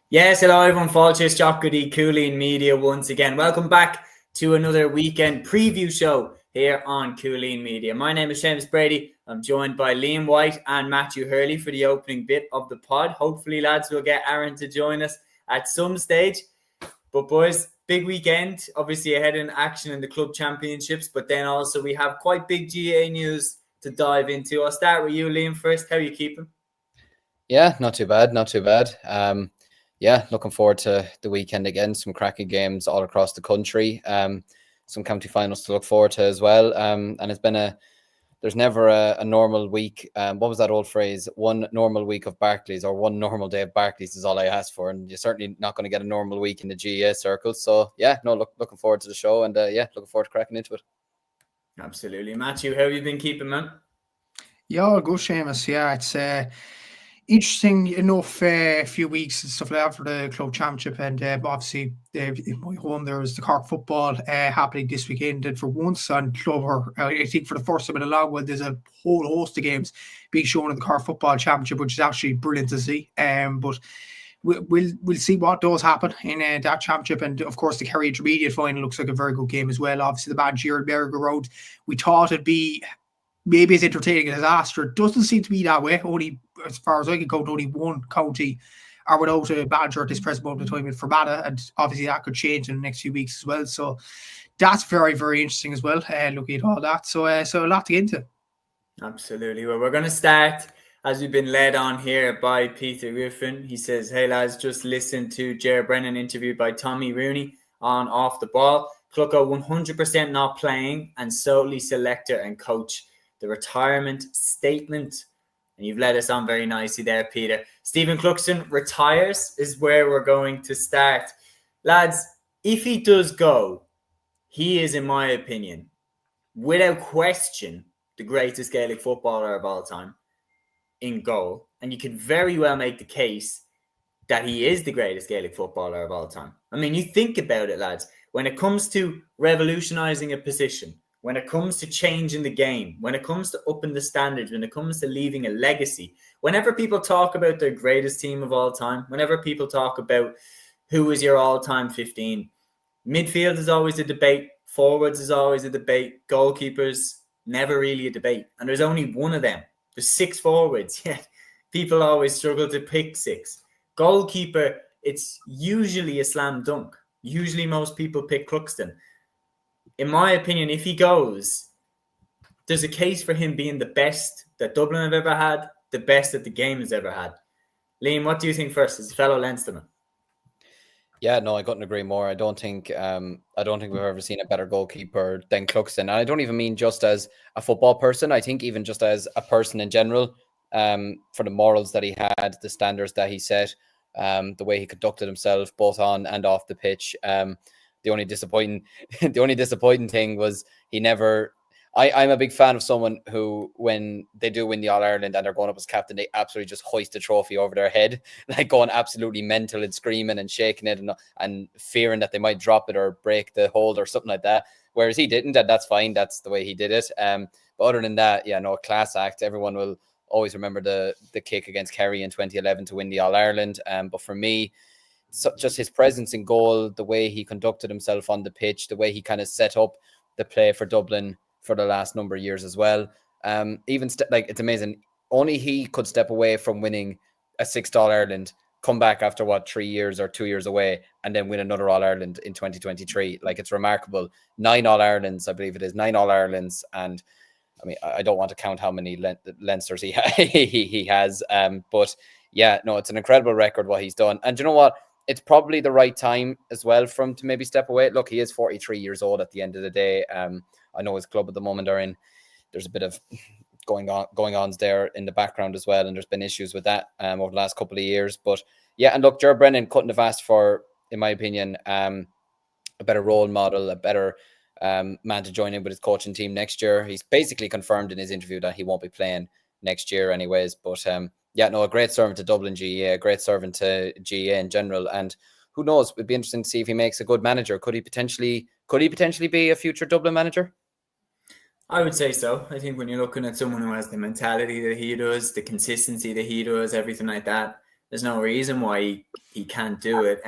Yes, hello everyone. Fáilte Jock Goody, Cúilín Media once again. Welcome back to another weekend preview show here on Cúilín Media. My name is Seamus Brady. I'm joined by Liam White and Matthew Hurley for the opening bit of the pod. Hopefully, lads, we'll get Aaron to join us at some stage. But boys, big weekend. Obviously, ahead in action in the club championships, but then also we have quite big GA news to dive into. I'll start with you, Liam, first. How are you keeping? Yeah, not too bad. Looking forward to the weekend again. Some cracking games all across the country. Some county finals to look forward to as well. And it's been there's never a normal week. What was that old phrase? One normal week of Barclays, or one normal day of Barclays, is all I ask for. And you're certainly not going to get a normal week in the GEA circle. So looking forward to the show, and looking forward to cracking into it. Absolutely. Matthew, how have you been keeping, man? Yeah, good, Seamus. Yeah, it's interesting enough few weeks and stuff like that for the club championship, and obviously in my home there was the Cork football happening this weekend, and for once on Clover, I think for the first time in a long while, there's a whole host of games being shown in the Cork football championship, which is actually brilliant to see. But we'll see what does happen in that championship, and of course the Kerry Intermediate final looks like a very good game as well. Obviously the Managerial merry-go-round, we thought it'd be maybe as entertaining as disaster. It doesn't seem to be that way. Only, as far as I can count, only one county are without a manager at this present moment in time in Fermanagh, and obviously that could change in the next few weeks as well. So that's very, very interesting as well, looking at all that. So a lot to get into. Absolutely. Well, we're going to start, as we've been led on here by Peter Griffin. He says, hey lads, just listen to Ger Brennan interviewed by Tommy Rooney on Off the Ball. Clucko 100% not playing and solely selector and coach. The retirement statement. And you've led us on very nicely there, Peter. Stephen Cluxton retires is where we're going to start. Lads, if he does go, he is, in my opinion, without question, the greatest Gaelic footballer of all time in goal. And you could very well make the case that he is the greatest Gaelic footballer of all time. I mean, you think about it, lads. When it comes to revolutionising a position, when it comes to changing the game, when it comes to upping the standards, when it comes to leaving a legacy, whenever people talk about their greatest team of all time, whenever people talk about who is your all-time 15, midfield is always a debate, forwards is always a debate, goalkeepers, never really a debate. And there's only one of them. There's 6 forwards, yet people always struggle to pick 6. Goalkeeper, it's usually a slam dunk. Usually most people pick Cluxton. In my opinion, if he goes, there's a case for him being the best that Dublin have ever had, the best that the game has ever had. Liam, what do you think first as a fellow Leinsterman? Yeah, no, I couldn't agree more. I don't think we've ever seen a better goalkeeper than Cluxton. And I don't even mean just as a football person. I think even just as a person in general, for the morals that he had, the standards that he set, the way he conducted himself both on and off the pitch. The only disappointing thing was he never. I'm a big fan of someone who, when they do win the All-Ireland and they're going up as captain, they absolutely just hoist the trophy over their head, like going absolutely mental and screaming and shaking it and fearing that they might drop it or break the hold or something like that. Whereas he didn't, and that's fine. That's the way he did it. But other than that, class act. Everyone will always remember the kick against Kerry in 2011 to win the All-Ireland. But for me, just his presence in goal, the way he conducted himself on the pitch, the way he kind of set up the play for Dublin for the last number of years as well. It's amazing. Only he could step away from winning a 6th All-Ireland, come back after 3 years or 2 years away, and then win another All-Ireland in 2023. Like, it's remarkable. 9 All-Irelands, I believe it is, 9 All-Irelands. And I mean, I don't want to count how many Leinsters he has. But yeah, no, it's an incredible record what he's done. And you know what? It's probably the right time as well for him to maybe step away. Look, he is 43 years old at the end of the day. I know his club at the moment there's a bit of going on there in the background as well, and there's been issues with that over the last couple of years. But yeah, and look, Ger Brennan couldn't have asked for, in my opinion, a better role model, a better man to join in with his coaching team next year. He's basically confirmed in his interview that he won't be playing next year anyways. But a great servant to Dublin GEA, a great servant to GEA in general. And who knows, it'd be interesting to see if he makes a good manager. Could he potentially be a future Dublin manager? I would say so. I think when you're looking at someone who has the mentality that he does, the consistency that he does, everything like that, There's no reason why he can't do it.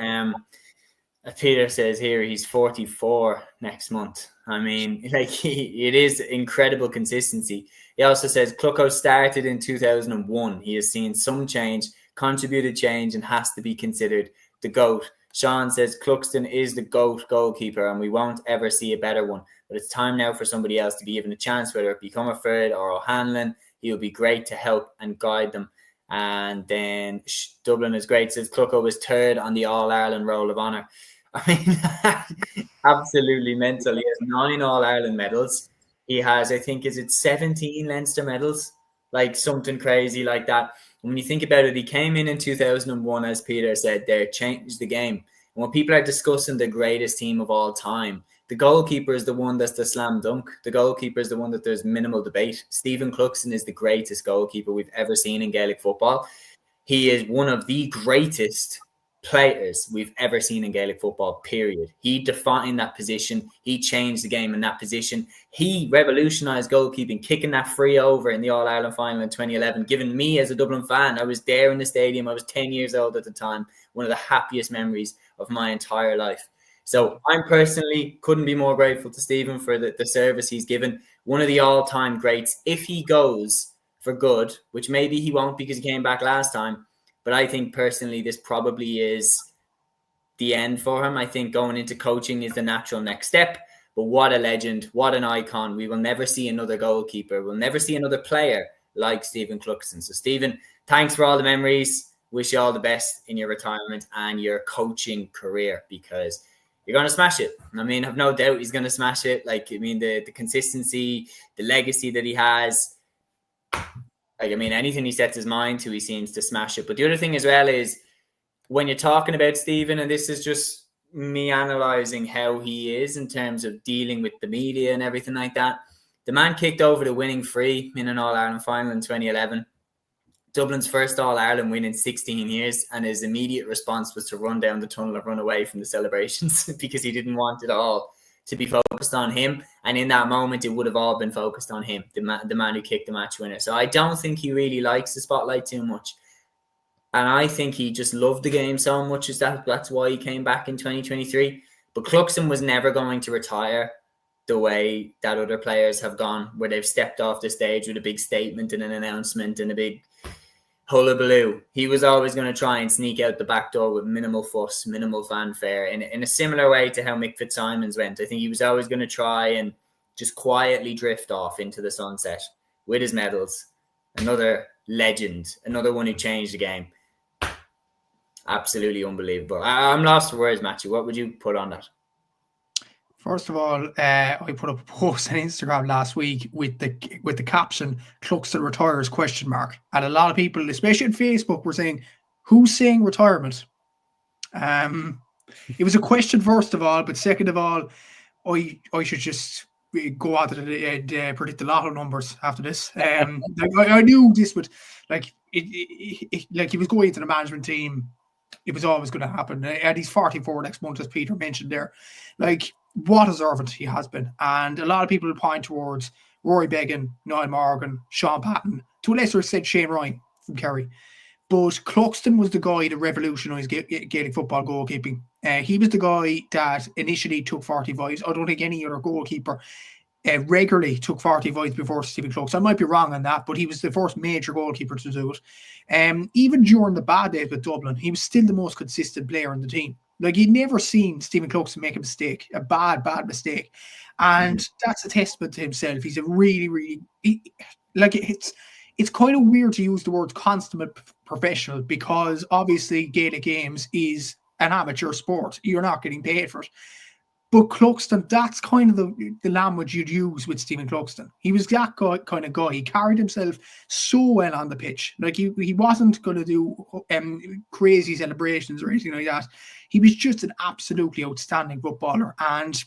Peter says here he's 44 next month. I mean, like it is incredible consistency. He also says Clucko started in 2001. He has seen some change, contributed change, and has to be considered the GOAT. Sean says Cluxton is the GOAT goalkeeper, and we won't ever see a better one. But it's time now for somebody else to be given a chance, whether it become a Fred or O'Hanlon. He will be great to help and guide them. And then Dublin is great. Says Clucko was third on the All-Ireland Roll of Honour. I mean, absolutely mental. He has 9 All-Ireland medals. He has, I think, is it 17 Leinster medals? Like something crazy like that. And when you think about it, he came in 2001, as Peter said there, changed the game. And when people are discussing the greatest team of all time, the goalkeeper is the one that's the slam dunk. The goalkeeper is the one that there's minimal debate. Stephen Cluxton is the greatest goalkeeper we've ever seen in Gaelic football. He is one of the greatest players we've ever seen in Gaelic football, period. He defined that position. He changed the game in that position. He revolutionised goalkeeping, kicking that free over in the All-Ireland final in 2011, giving me as a Dublin fan, I was there in the stadium, I was 10 years old at the time, one of the happiest memories of my entire life. So I personally couldn't be more grateful to Stephen for the service he's given. One of the all-time greats. If he goes for good, which maybe he won't because he came back last time, but I think personally this probably is the end for him. I think going into coaching is the natural next step. But what a legend, what an icon. We will never see another goalkeeper. We'll never see another player like Stephen Cluxton. So Stephen, thanks for all the memories. Wish you all the best in your retirement and your coaching career, because you're going to smash it. I mean, I've no doubt he's going to smash it. Like, I mean, the consistency, the legacy that he has. Like, I mean, anything he sets his mind to, he seems to smash it. But the other thing as well is when you're talking about Stephen, and this is just me analysing how he is in terms of dealing with the media and everything like that. The man kicked over the winning free in an All-Ireland final in 2011. Dublin's first All-Ireland win in 16 years, and his immediate response was to run down the tunnel and run away from the celebrations because he didn't want it all to be focused on him. And in that moment, it would have all been focused on him, the man who kicked the match winner. So I don't think he really likes the spotlight too much. And I think he just loved the game so much, that's why he came back in 2023. But Cluxton was never going to retire the way that other players have gone, where they've stepped off the stage with a big statement and an announcement and a big hullabaloo. He was always going to try and sneak out the back door with minimal fuss, minimal fanfare, in a similar way to how Mick Fitzsimons went. I think he was always going to try and just quietly drift off into the sunset with his medals. Another legend, another one who changed the game. Absolutely unbelievable. I'm lost for words, Matthew. What would you put on that? First of all, I put up a post on Instagram last week with the caption "Cluxton retires?" ? And a lot of people, especially on Facebook, were saying, "Who's saying retirement?" It was a question first of all, but second of all, I should just go out and predict the lotto numbers after this. I knew this would like he was going into the management team. It was always going to happen. And he's 44 next month, as Peter mentioned there. Like, what a servant he has been. And a lot of people point towards Rory Beggan, Niall Morgan, Sean Patton, to a lesser extent Shane Ryan from Kerry. But Cluxton was the guy that revolutionised Gaelic football goalkeeping. He was the guy that initially took 45s. I don't think any other goalkeeper regularly took 45s before Stephen Cluxton. I might be wrong on that, but he was the first major goalkeeper to do it. Even during the bad days with Dublin, he was still the most consistent player in the team. Like, you'd never seen Stephen Cluxton make a mistake, a bad mistake. And that's a testament to himself. He's a really, it's kind of weird to use the word consummate professional, because obviously Gaelic Games is an amateur sport. You're not getting paid for it. But Cluxton, that's kind of the language you'd use with Stephen Cluxton. He was that kind of guy. He carried himself so well on the pitch. Like, he wasn't going to do crazy celebrations or anything like that. He was just an absolutely outstanding footballer. And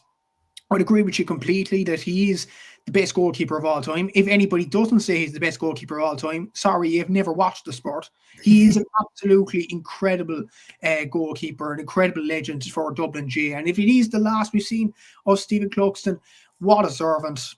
I'd agree with you completely that he is the best goalkeeper of all time. If anybody doesn't say he's the best goalkeeper of all time, sorry, you've never watched the sport. He is an absolutely incredible goalkeeper, an incredible legend for Dublin G. And if it is the last we've seen of Stephen Cluxton, what a servant.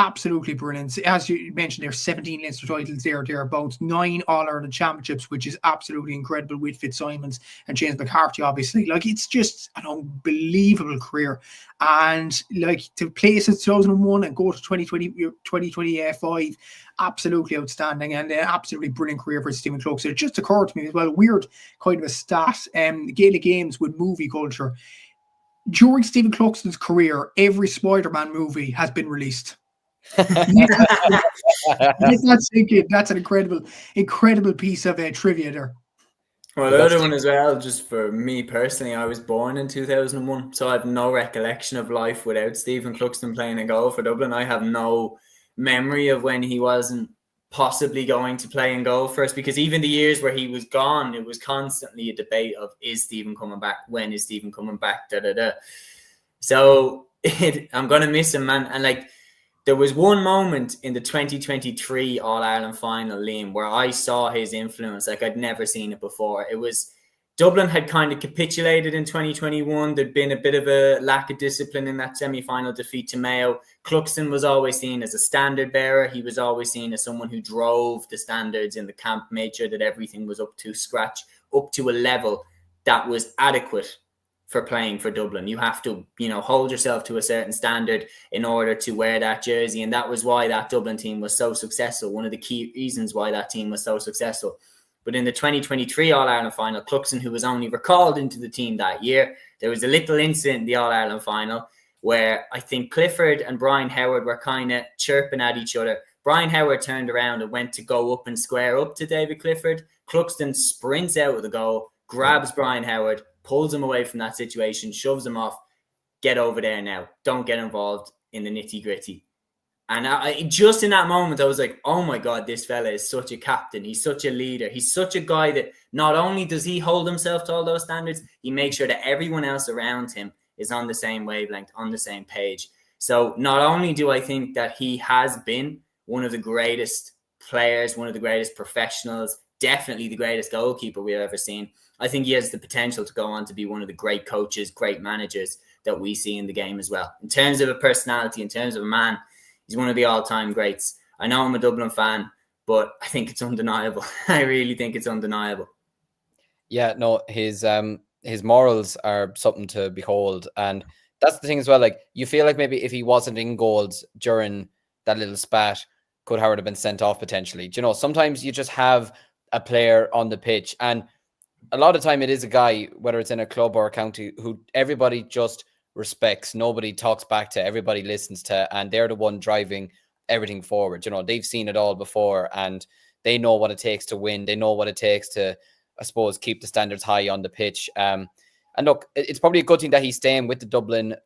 Absolutely brilliant. As you mentioned, there's 17 Leinster titles thereabouts, 9 All-Ireland championships, which is absolutely incredible with Fitzsimons and James McCarthy, obviously. Like, it's just an unbelievable career. And, like, to play since 2001 and go to 2025, absolutely outstanding and an absolutely brilliant career for Stephen Cluxton. It just occurred to me as well, weird kind of a stat, Gaelic Games with movie culture. During Stephen Cluxton's career, every Spider-Man movie has been released. That's an incredible piece of trivia there. Well, the other one as well, just for me personally, I was born in 2001, so I have no recollection of life without Stephen Cluxton playing a goal for Dublin. I have no memory of when he wasn't possibly going to play in goal for us, because even the years where he was gone, it was constantly a debate of, is Stephen coming back? When is Stephen coming back? So I'm going to miss him, man. And like, there was one moment in the 2023 All-Ireland final, Liam, where I saw his influence like I'd never seen it before. It was Dublin had kind of capitulated in 2021. There'd been a bit of a lack of discipline in that semi-final defeat to Mayo. Cluxton was always seen as a standard bearer. He was always seen as someone who drove the standards in the camp, made sure that everything was up to scratch, up to a level that was adequate for playing for Dublin. You have to, hold yourself to a certain standard in order to wear that jersey. And that was why that Dublin team was so successful. One of the key reasons why that team was so successful. But in the 2023 All-Ireland final, Cluxton, who was only recalled into the team that year, there was a little incident in the All-Ireland final where I think Clifford and Brian Howard were kind of chirping at each other. Brian Howard turned around and went to go up and square up to David Clifford. Cluxton sprints out of the goal, grabs Brian Howard, pulls him away from that situation, shoves him off. Get over there now. Don't get involved in the nitty gritty. And I just in that moment, I was like, oh my God, this fella is such a captain. He's such a leader. He's such a guy that not only does he hold himself to all those standards, he makes sure that everyone else around him is on the same wavelength, on the same page. So not only do I think that he has been one of the greatest players, one of the greatest professionals, definitely the greatest goalkeeper we've ever seen, I think he has the potential to go on to be one of the great coaches, great managers that we see in the game as well. In terms of a personality, in terms of a man, he's one of the all-time greats. I know I'm a Dublin fan, but I think it's undeniable. I really think it's undeniable. Yeah, no, his morals are something to behold. And that's the thing as well. Like, you feel like maybe if he wasn't in goals during that little spat, could Howard have been sent off potentially? Sometimes you just have a player on the pitch, and a lot of time it is a guy, whether it's in a club or a county, who everybody just respects. Nobody talks back to, everybody listens to, and they're the one driving everything forward. They've seen it all before, and they know what it takes to win. They know what it takes to, I suppose, keep the standards high on the pitch. And look, it's probably a good thing that he's staying with the Dublin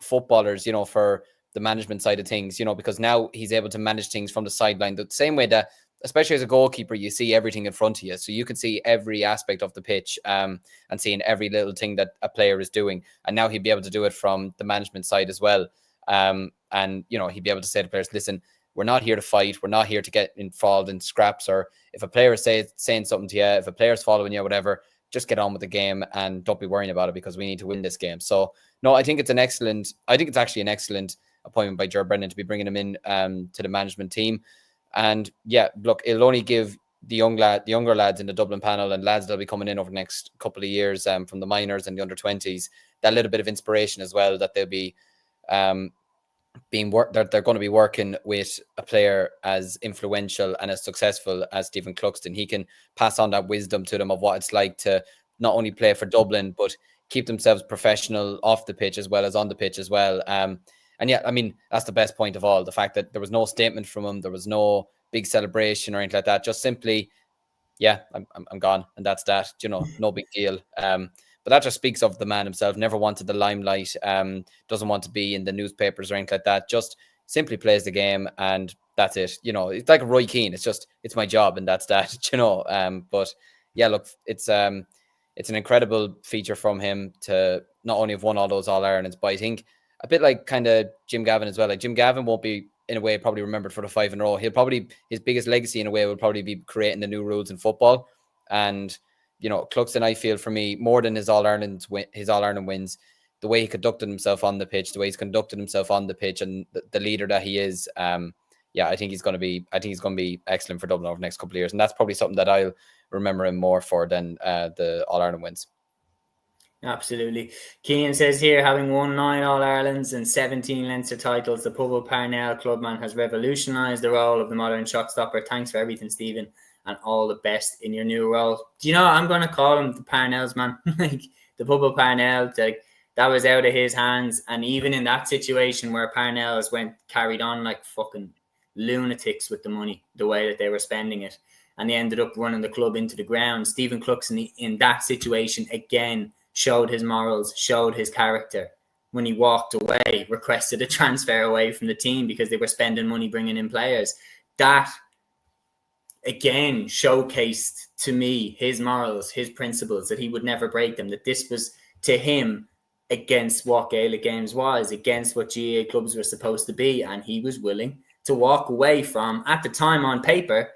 footballers, for the management side of things, because now he's able to manage things from the sideline the same way that, especially as a goalkeeper, you see everything in front of you. So you can see every aspect of the pitch and seeing every little thing that a player is doing. And now he'd be able to do it from the management side as well. And, he'd be able to say to players, listen, we're not here to fight. We're not here to get involved in scraps. Or if a player is saying something to you, if a player's following you, whatever, just get on with the game and don't be worrying about it, because we need to win this game. So, no, I think it's actually an excellent appointment by Ger Brennan to be bringing him in to the management team. And yeah, look, it'll only give the younger lads in the Dublin panel and lads that'll be coming in over the next couple of years from the minors and the under-20s that little bit of inspiration as well, that they'll be they're going to be working with a player as influential and as successful as Stephen Cluxton. He can pass on that wisdom to them of what it's like to not only play for Dublin, but keep themselves professional off the pitch as well as on the pitch as well. And yeah, I mean, that's the best point of all. The fact that there was no statement from him, there was no big celebration or anything like that. Just simply, yeah, I'm gone. And that's that, no big deal. But that just speaks of the man himself. Never wanted the limelight, doesn't want to be in the newspapers or anything like that. Just simply plays the game and that's it. It's like Roy Keane. It's my job and that's that, But yeah, look, it's an incredible feature from him to not only have won all those All-Irelands, but I think a bit like kind of Jim Gavin as well. Like, Jim Gavin won't be, in a way, probably remembered for the 5 in a row. His biggest legacy in a way will probably be creating the new rules in football. And, Cluxton, I feel, for me, more than his All-Ireland wins, the way he conducted himself on the pitch, and the leader that he is. I think he's going to be excellent for Dublin over the next couple of years, and that's probably something that I'll remember him more for than the All Ireland wins. Absolutely. Cian says here, having won 9 All-Irelands and 17 Leinster titles, the Pubble Parnell clubman has revolutionised the role of the modern shot stopper. Thanks for everything, Stephen, and all the best in your new role. Do you know, I'm going to call him the Parnells, man. Like, the Pubble Parnell, like, that was out of his hands. And even in that situation where Parnells carried on like fucking lunatics with the money, the way that they were spending it, and they ended up running the club into the ground, Stephen Cluxton, in that situation, again, showed his morals, showed his character. When he walked away, requested a transfer away from the team because they were spending money bringing in players. That, again, showcased to me his morals, his principles, that he would never break them, that this was, to him, against what Gaelic Games was, against what GAA clubs were supposed to be, and he was willing to walk away from, at the time on paper,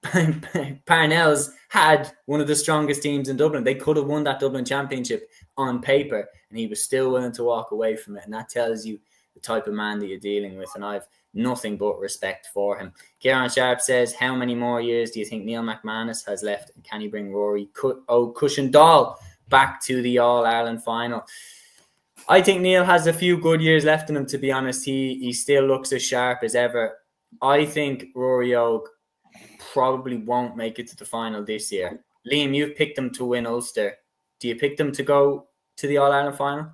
Parnells had one of the strongest teams in Dublin. They could have won that Dublin Championship on paper, and he was still willing to walk away from it. And that tells you the type of man that you're dealing with, and I've nothing but respect for him. Kieran Sharp says, how many more years do you think Neil McManus has left, and can he bring Rory Cushendall back to the All-Ireland final? I think Neil has a few good years left in him, to be honest. He still looks as sharp as ever. I think Rory Og probably won't make it to the final this year. Liam, you've picked them to win Ulster. Do you pick them to go to the All-Ireland final?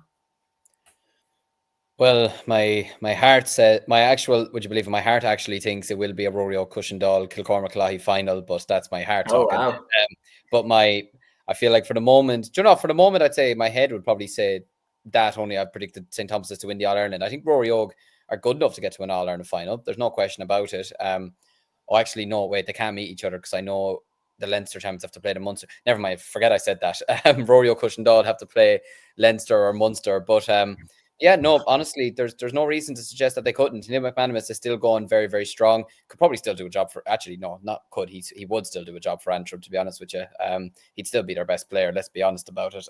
Well, my heart said, would you believe it? My heart actually thinks it will be a Rory O'Cushendall Kilcormac Lahi final, but that's my heart talking. Wow. But I feel like for the moment, I'd say my head would probably say that only I've predicted St. Thomas's to win the All-Ireland. I think Rory Og are good enough to get to an All-Ireland final. There's no question about it. Actually, no, wait, they can't meet each other because I know the Leinster champions have to play the Munster. Never mind, forget I said that. Rory O'Cushendall have to play Leinster or Munster. But honestly, there's no reason to suggest that they couldn't. Neil McManus is still going very, very strong. Could probably still do a job for, actually, no, not could. He would still do a job for Antrim, to be honest with you. He'd still be their best player, let's be honest about it.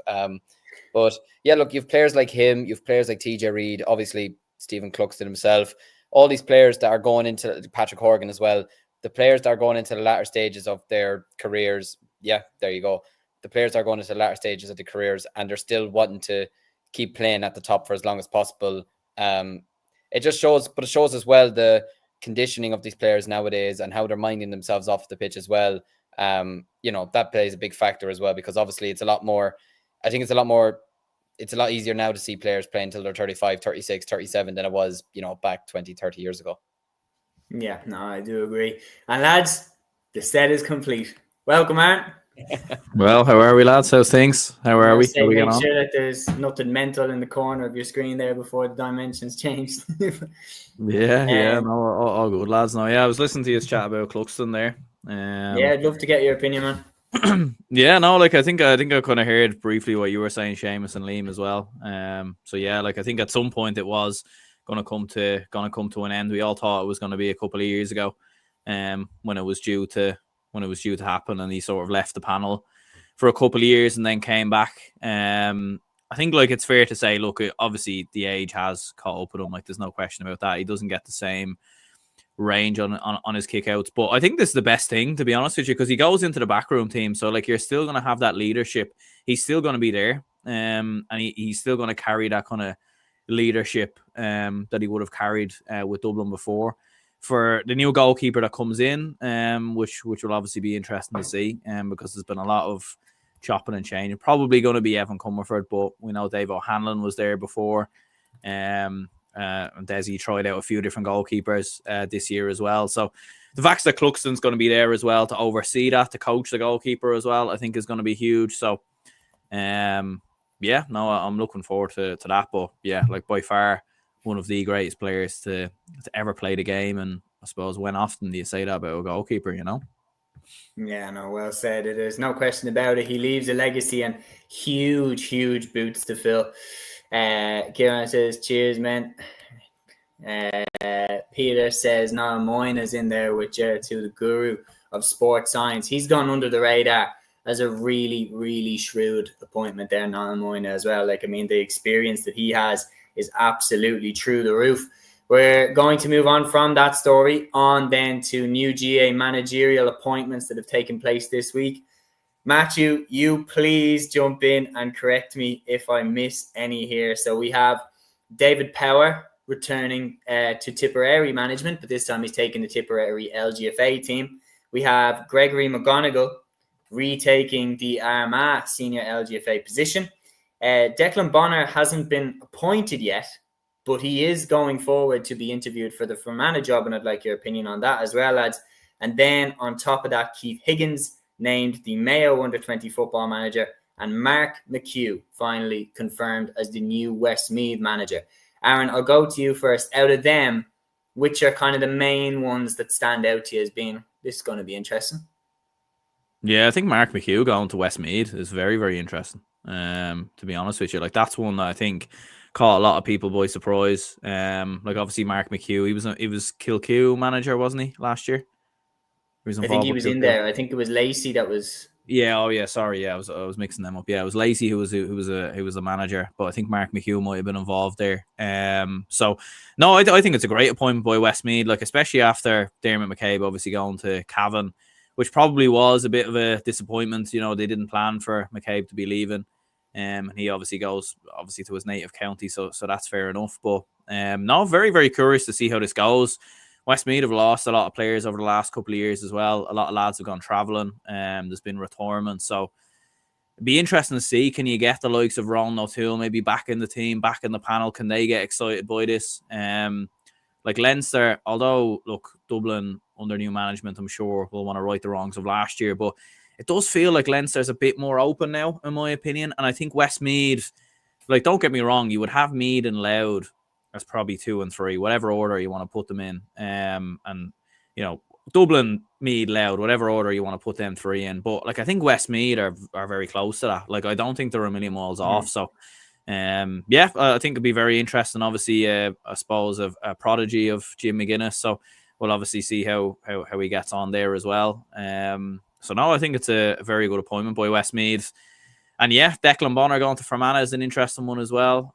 But yeah, look, you've players like him, you've players like TJ Reid, obviously Stephen Cluxton himself, all these players that are going into, Patrick Horgan as well, the players that are going into the latter stages of their careers. Yeah, there you go. The players are going into the latter stages of their careers and they're still wanting to keep playing at the top for as long as possible. It just shows, but it shows as well the conditioning of these players nowadays and how they're minding themselves off the pitch as well. That plays a big factor as well, because obviously it's a lot easier now to see players playing until they're 35, 36, 37 than it was, back 20, 30 years ago. Yeah, no, I do agree. And lads, the set is complete. Welcome, Aaron. Well, how are we, lads? How's things? How are we? Make sure that there's nothing mental in the corner of your screen there before the dimensions change. All good, lads. No, I was listening to you chat about Cluxton there. I'd love to get your opinion, man. I think I kind of heard briefly what you were saying, Seamus and Liam as well. I think at some point it was gonna come to an end. We all thought it was going to be a couple of years ago, when it was due to happen, and he sort of left the panel for a couple of years and then came back. I think it's fair to say, look, obviously the age has caught up with him. There's no question about that. He doesn't get the same range on his kickouts, but I think this is the best thing, to be honest with you, because he goes into the backroom team, so you're still going to have that leadership. He's still going to be there, and he's still going to carry that kind of leadership that he would have carried with Dublin before. For the new goalkeeper that comes in, which will obviously be interesting to see, because there's been a lot of chopping and changing. Probably going to be Evan Comerford, but we know Dave O'Hanlon was there before. Desi tried out a few different goalkeepers this year as well. So the fact that Cluxton's going to be there as well to oversee that, to coach the goalkeeper as well, I think is going to be huge. So, I'm looking forward to that. But yeah, by far one of the greatest players to ever play the game. And I suppose when often do you say that about a goalkeeper, Yeah, no, well said. There's no question about it. He leaves a legacy and huge boots to fill. Kieran says, cheers, man. Peter says, Niall Moynihan's in there with Jared to the guru of sports science. He's gone under the radar as a really, really shrewd appointment there, Niall Moyna as well. Like, I mean, the experience that he has is absolutely through the roof. We're going to move on from that story on then to new GA managerial appointments that have taken place this week. Matthew, you please jump in and correct me if I miss any here. So we have David Power returning to Tipperary management, but this time he's taking the Tipperary LGFA team. We have Gregory McGonigal retaking the Armagh senior LGFA position. Declan Bonner hasn't been appointed yet, but he is going forward to be interviewed for the Fermanagh job, and I'd like your opinion on that as well, lads. And then on top of that, Keith Higgins named the Mayo under-20 football manager, and Mark McHugh finally confirmed as the new Westmeath manager. Aaron, I'll go to you first. Out of them, which are kind of the main ones that stand out to you as being, this is going to be interesting? Yeah, I think Mark McHugh going to Westmeath is very, very interesting. To be honest with you, like that's one that I think caught a lot of people by surprise. Like obviously Mark McHugh, he was Kilcue manager, wasn't he, last year? I think he was in there. I think it was Lacey that was. Yeah. Oh, yeah. Sorry. Yeah, I was mixing them up. Yeah, it was Lacey who was a manager, but I think Mark McHugh might have been involved there. So no, I think it's a great appointment by Westmeath. Like especially after Dermot McCabe obviously going to Cavan, which probably was a bit of a disappointment. You know, they didn't plan for McCabe to be leaving, and he obviously goes to his native county. So that's fair enough. But no, very, very curious to see how this goes. Westmeath have lost a lot of players over the last couple of years as well. A lot of lads have gone travelling. There's been retirement. So it'd be interesting to see, can you get the likes of Ron O'Toole maybe back in the team, back in the panel? Can they get excited by this? Like Leinster, although, look, Dublin under new management, I'm sure will want to right the wrongs of last year. But it does feel like Leinster's a bit more open now, in my opinion. And I think Westmeath, like, don't get me wrong, you would have Meath and Louth as probably 2 and 3, whatever order you want to put them in. And, you know, Dublin, Meath, Louth, whatever order you want to put them 3 in. But, like, I think Westmeath are very close to that. Like, I don't think they're a million miles off. So, yeah, I think it'd be very interesting. Obviously, I suppose, a prodigy of Jim McGuinness. So we'll obviously see how he gets on there as well. So, no, I think it's a very good appointment by Westmeath. And, yeah, Declan Bonner going to Fermanagh is an interesting one as well.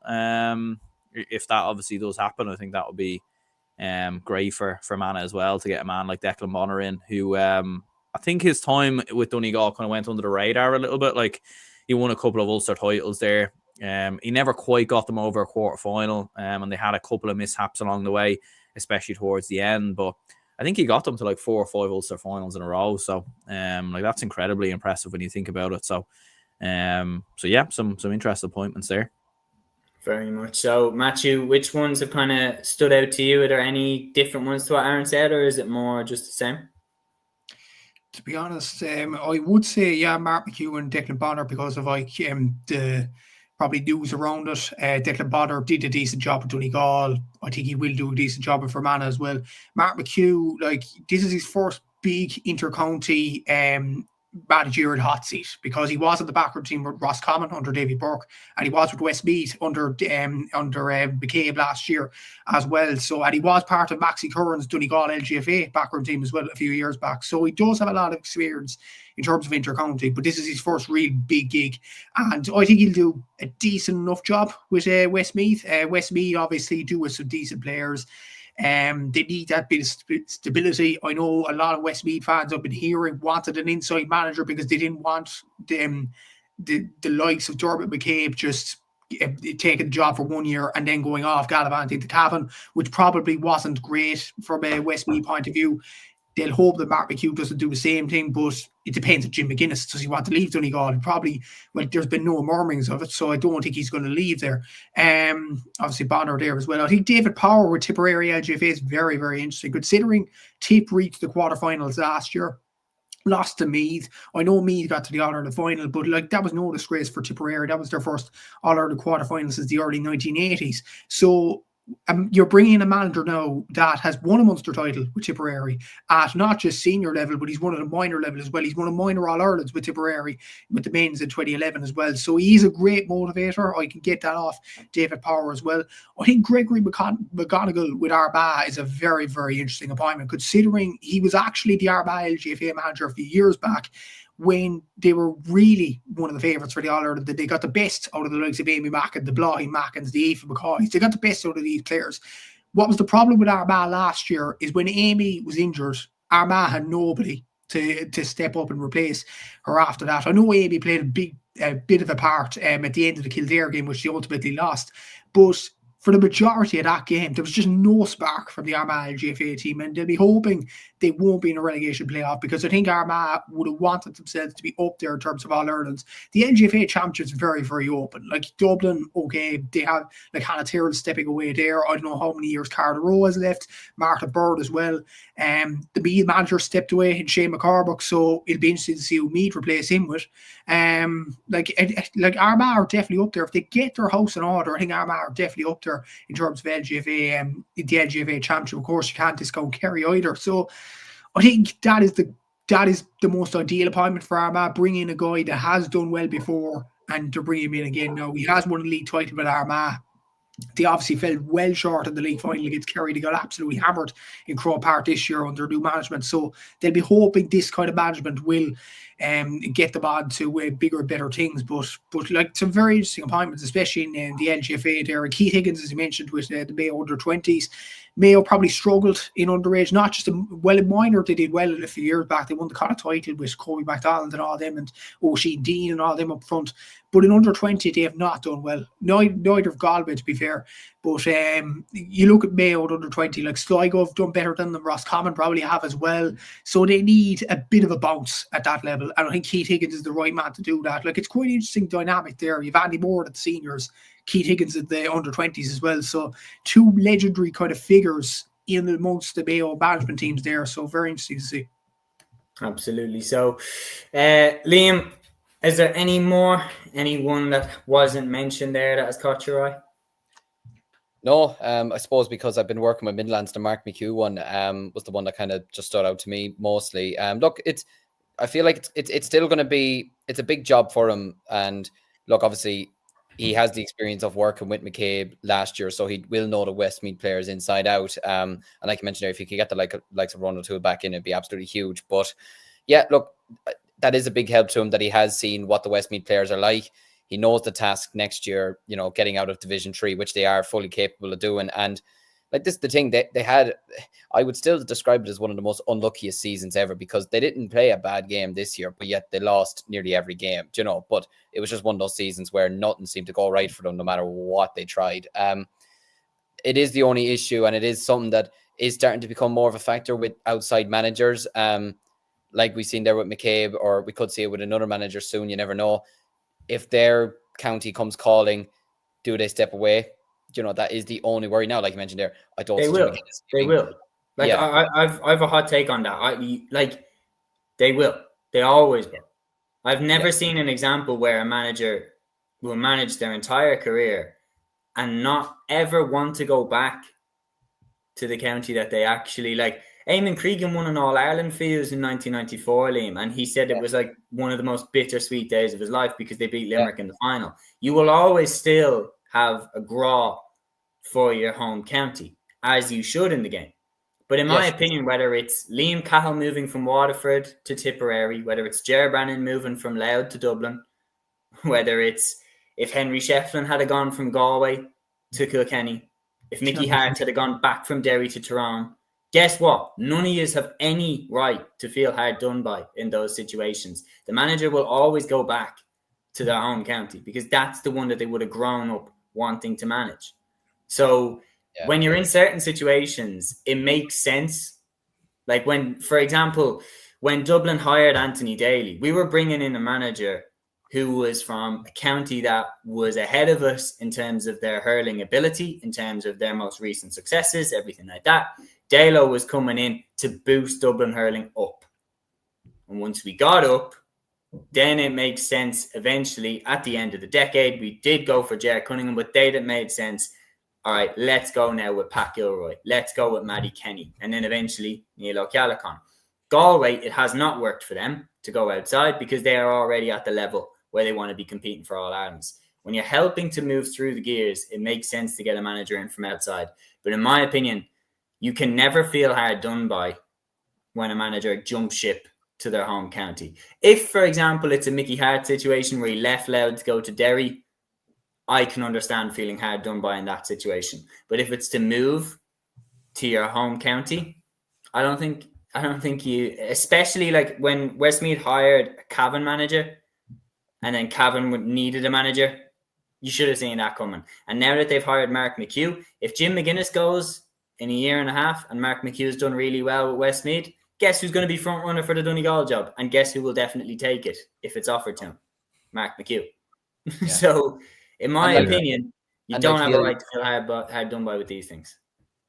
If that obviously does happen, I think that would be great for Fermanagh as well, to get a man like Declan Bonner in, who I think his time with Donegal kind of went under the radar a little bit. Like, he won a couple of Ulster titles there. He never quite got them over a quarter final, and they had a couple of mishaps along the way, especially towards the end. But I think he got them to like 4 or 5 Ulster finals in a row. So like that's incredibly impressive when you think about it. So yeah, some interesting appointments there. Very much so. Matthew, which ones have kind of stood out to you? Are there any different ones to what Aaron said, or is it more just the same? To be honest, I would say, yeah, Mark McHugh and Declan Bonner, because of like the probably news around it. Declan Bonner did a decent job at Donegal. I think he will do a decent job at Fermanagh as well. Mark McHugh, like, this is his first big inter-county managerial hot seat, because he was at the backroom team with Roscommon under Davy Burke, and he was with Westmeath under McCabe last year as well. So, and he was part of Maxi Curran's Donegal LGFA backroom team as well a few years back. So he does have a lot of experience in terms of inter-county, but this is his first real big gig, and I think he'll do a decent enough job with Westmeath. Westmeath obviously do with some decent players. They need that bit of stability. I know a lot of Westmeath fans I've been hearing wanted an inside manager because they didn't want the likes of Dermot McCabe just taking the job for 1 year and then going off gallivanting to Cavan, which probably wasn't great from a Westmeath point of view. They'll hope that Mark McHugh doesn't do the same thing, but it depends on Jim McGuinness. Does he want to leave Donegal? Probably, well, there's been no murmurings of it, so I don't think he's going to leave there. Obviously, Bonner there as well. I think David Power with Tipperary LGFA is very, very interesting, considering Tip reached the quarterfinals last year, lost to Meath. I know Meath got to the All-Ireland final, but like that was no disgrace for Tipperary. That was their first All-Ireland quarterfinal since the early 1980s. So you're bringing in a manager now that has won a Munster title with Tipperary at not just senior level, but he's won at a minor level as well. He's won a minor All-Irelands with Tipperary with the men's in 2011 as well. So he's a great motivator. I can get that off David Power as well. I think Gregory McGonigal with Armagh is a very, very interesting appointment, considering he was actually the Armagh LGFA manager a few years back. when they were really one of the favourites for the All-Ireland, that they got the best out of the likes of Amy Mackin, the Blahy Mackins, the Aoife McCoys. They got the best out of these players. What was the problem with Armagh last year is when Amy was injured, Armagh had nobody to step up and replace her after that. I know Amy played a bit of a part at the end of the Kildare game, which they ultimately lost, but for the majority of that game, there was just no spark from the Armagh LGFA team, and they'll be hoping they won't be in a relegation playoff, because I think Armagh would have wanted themselves to be up there in terms of All-Irelands. The LGFA Championship's very, very open. Like Dublin, okay, they have like Hannah Tyrrell stepping away there. I don't know how many years Cara Rowe has left, Martha Bird as well. The Meath manager stepped away in Shane McCormick, so it'll be interesting to see who Meath replace him with. Like Armagh are definitely up there. If they get their house in order, I think Armagh are definitely up there in terms of LGFA, the LGFA Championship. Of course, you can't discount Kerry either. So I think that is the most ideal appointment for Armagh. Bring in a guy that has done well before, and to bring him in again now. He has won a league title with Armagh. They obviously fell well short in the league final against Kerry. They got absolutely hammered in Crow Park this year under new management. So they'll be hoping this kind of management will get them on to bigger and better things. But like some very interesting appointments, especially in the LGFA there. And Keith Higgins, as you mentioned, with the Mayo under-20s. Mayo probably struggled in underage, not just in minor. They did well a few years back. They won the Connacht title with Kobe MacDonald and all them, and Oisin Dean and all them up front. But in under 20, they have not done well. Neither of Galway, to be fair. But you look at Mayo at under 20, like Sligo have done better than them. Roscommon probably have as well. So they need a bit of a bounce at that level. And I think Keith Higgins is the right man to do that. Like, it's quite an interesting dynamic there. You've Andy Moore at the seniors, Keith Higgins at the under 20s as well. So two legendary kind of figures in amongst the Mayo management teams there. So very interesting to see. Absolutely. So, Liam, is there anyone that wasn't mentioned there that has caught your eye? No, I suppose because I've been working with Midlands, the Mark McHugh one was the one that kind of just stood out to me mostly. Look, I feel like it's still going to be, it's a big job for him. And look, obviously, he has the experience of working with McCabe last year, so he will know the Westmeath players inside out. And like you mentioned there, if he could get the likes of Ronald Toole back in, it'd be absolutely huge. But yeah, look, that is a big help to him that he has seen what the Westmeath players are like. He knows the task next year, you know, getting out of Division 3, which they are fully capable of doing. And like this, the thing they had, I would still describe it as one of the most unluckiest seasons ever, because they didn't play a bad game this year, but yet they lost nearly every game, you know. But it was just one of those seasons where nothing seemed to go right for them, no matter what they tried. It is the only issue, and it is something that is starting to become more of a factor with outside managers. Like we've seen there with McCabe, or we could see it with another manager soon. You never know. If their county comes calling, do they step away? You know, that is the only worry now. Like you mentioned there, I don't. They will. They will. Like, yeah. I've a hot take on that. They will. They always will. I've never seen an example where a manager will manage their entire career and not ever want to go back to the county that they actually like. Eamon Cregan won an All-Ireland Fields in 1994, Liam, and he said it was like one of the most bittersweet days of his life because they beat Limerick in the final. You will always still have a draw for your home county, as you should in the game. But in my opinion, whether it's Liam Cahill moving from Waterford to Tipperary, whether it's Ger Brannan moving from Louth to Dublin, whether it's if Henry Shefflin had gone from Galway to Kilkenny, if Mickey Hart had gone back from Derry to Tyrone, guess what? None of you have any right to feel hard done by in those situations. The manager will always go back to their home county because that's the one that they would have grown up wanting to manage. So when you're in certain situations, it makes sense. Like when, for example, when Dublin hired Anthony Daly, we were bringing in a manager who was from a county that was ahead of us in terms of their hurling ability, in terms of their most recent successes, everything like that. Dalo was coming in to boost Dublin hurling up. And once we got up, then it makes sense eventually at the end of the decade. We did go for Ger Cunningham, but it made sense. All right, let's go now with Pat Gilroy. Let's go with Maddie Kenny. And then eventually Neil O'Callaghan. Galway, it has not worked for them to go outside because they are already at the level where they want to be competing for all Irelands. When you're helping to move through the gears, it makes sense to get a manager in from outside. But in my opinion, you can never feel hard done by when a manager jumps ship to their home county. If, for example, it's a Mickey Hart situation where he left Louth to go to Derry, I can understand feeling hard done by in that situation. But if it's to move to your home county, I don't think you, especially like when Westmeath hired a Cavan manager and then Cavan needed a manager, you should have seen that coming. And now that they've hired Mark McHugh, if Jim McGuinness goes in a year and a half and Mark McHugh's done really well with Westmeath, guess who's going to be front runner for the Donegal job? And guess who will definitely take it if it's offered to him? Mark McHugh. Yeah. So, in my opinion, you don't have a right to feel hard done by with these things.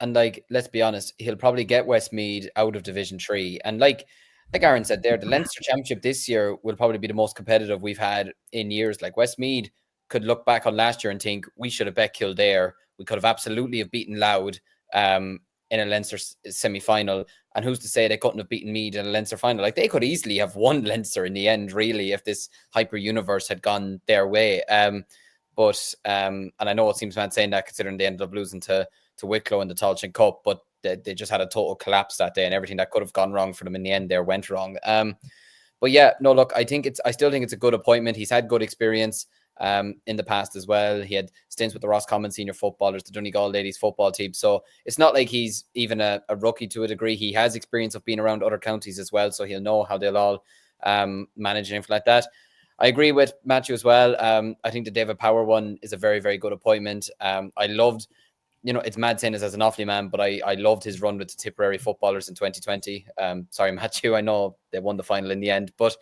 And like, let's be honest, he'll probably get Westmeath out of Division 3. And like Aaron said there, the Leinster Championship this year will probably be the most competitive we've had in years. Like Westmeath could look back on last year and think we should have bet Kildare. We could have absolutely have beaten Louth in a Leinster semi-final. And who's to say they couldn't have beaten Meath in a Leinster final? Like they could easily have won Leinster in the end, really, if this hyper universe had gone their way. But and I know it seems mad saying that considering they ended up losing to Wicklow in the Tailteann Cup, but they just had a total collapse that day, and everything that could have gone wrong for them in the end there went wrong. But yeah, no, look, I still think it's a good appointment. He's had good experience in the past as well. He had stints with the Roscommon senior footballers, the Donegal ladies football team. So it's not like he's even a rookie to a degree. He has experience of being around other counties as well, so he'll know how they'll all manage and like that. I agree with Matthew as well. I think the David Power one is a very, very good appointment. I loved, it's mad saying this as an Offaly man, but I loved his run with the Tipperary footballers in 2020. Sorry, Matthew, I know they won the final in the end, but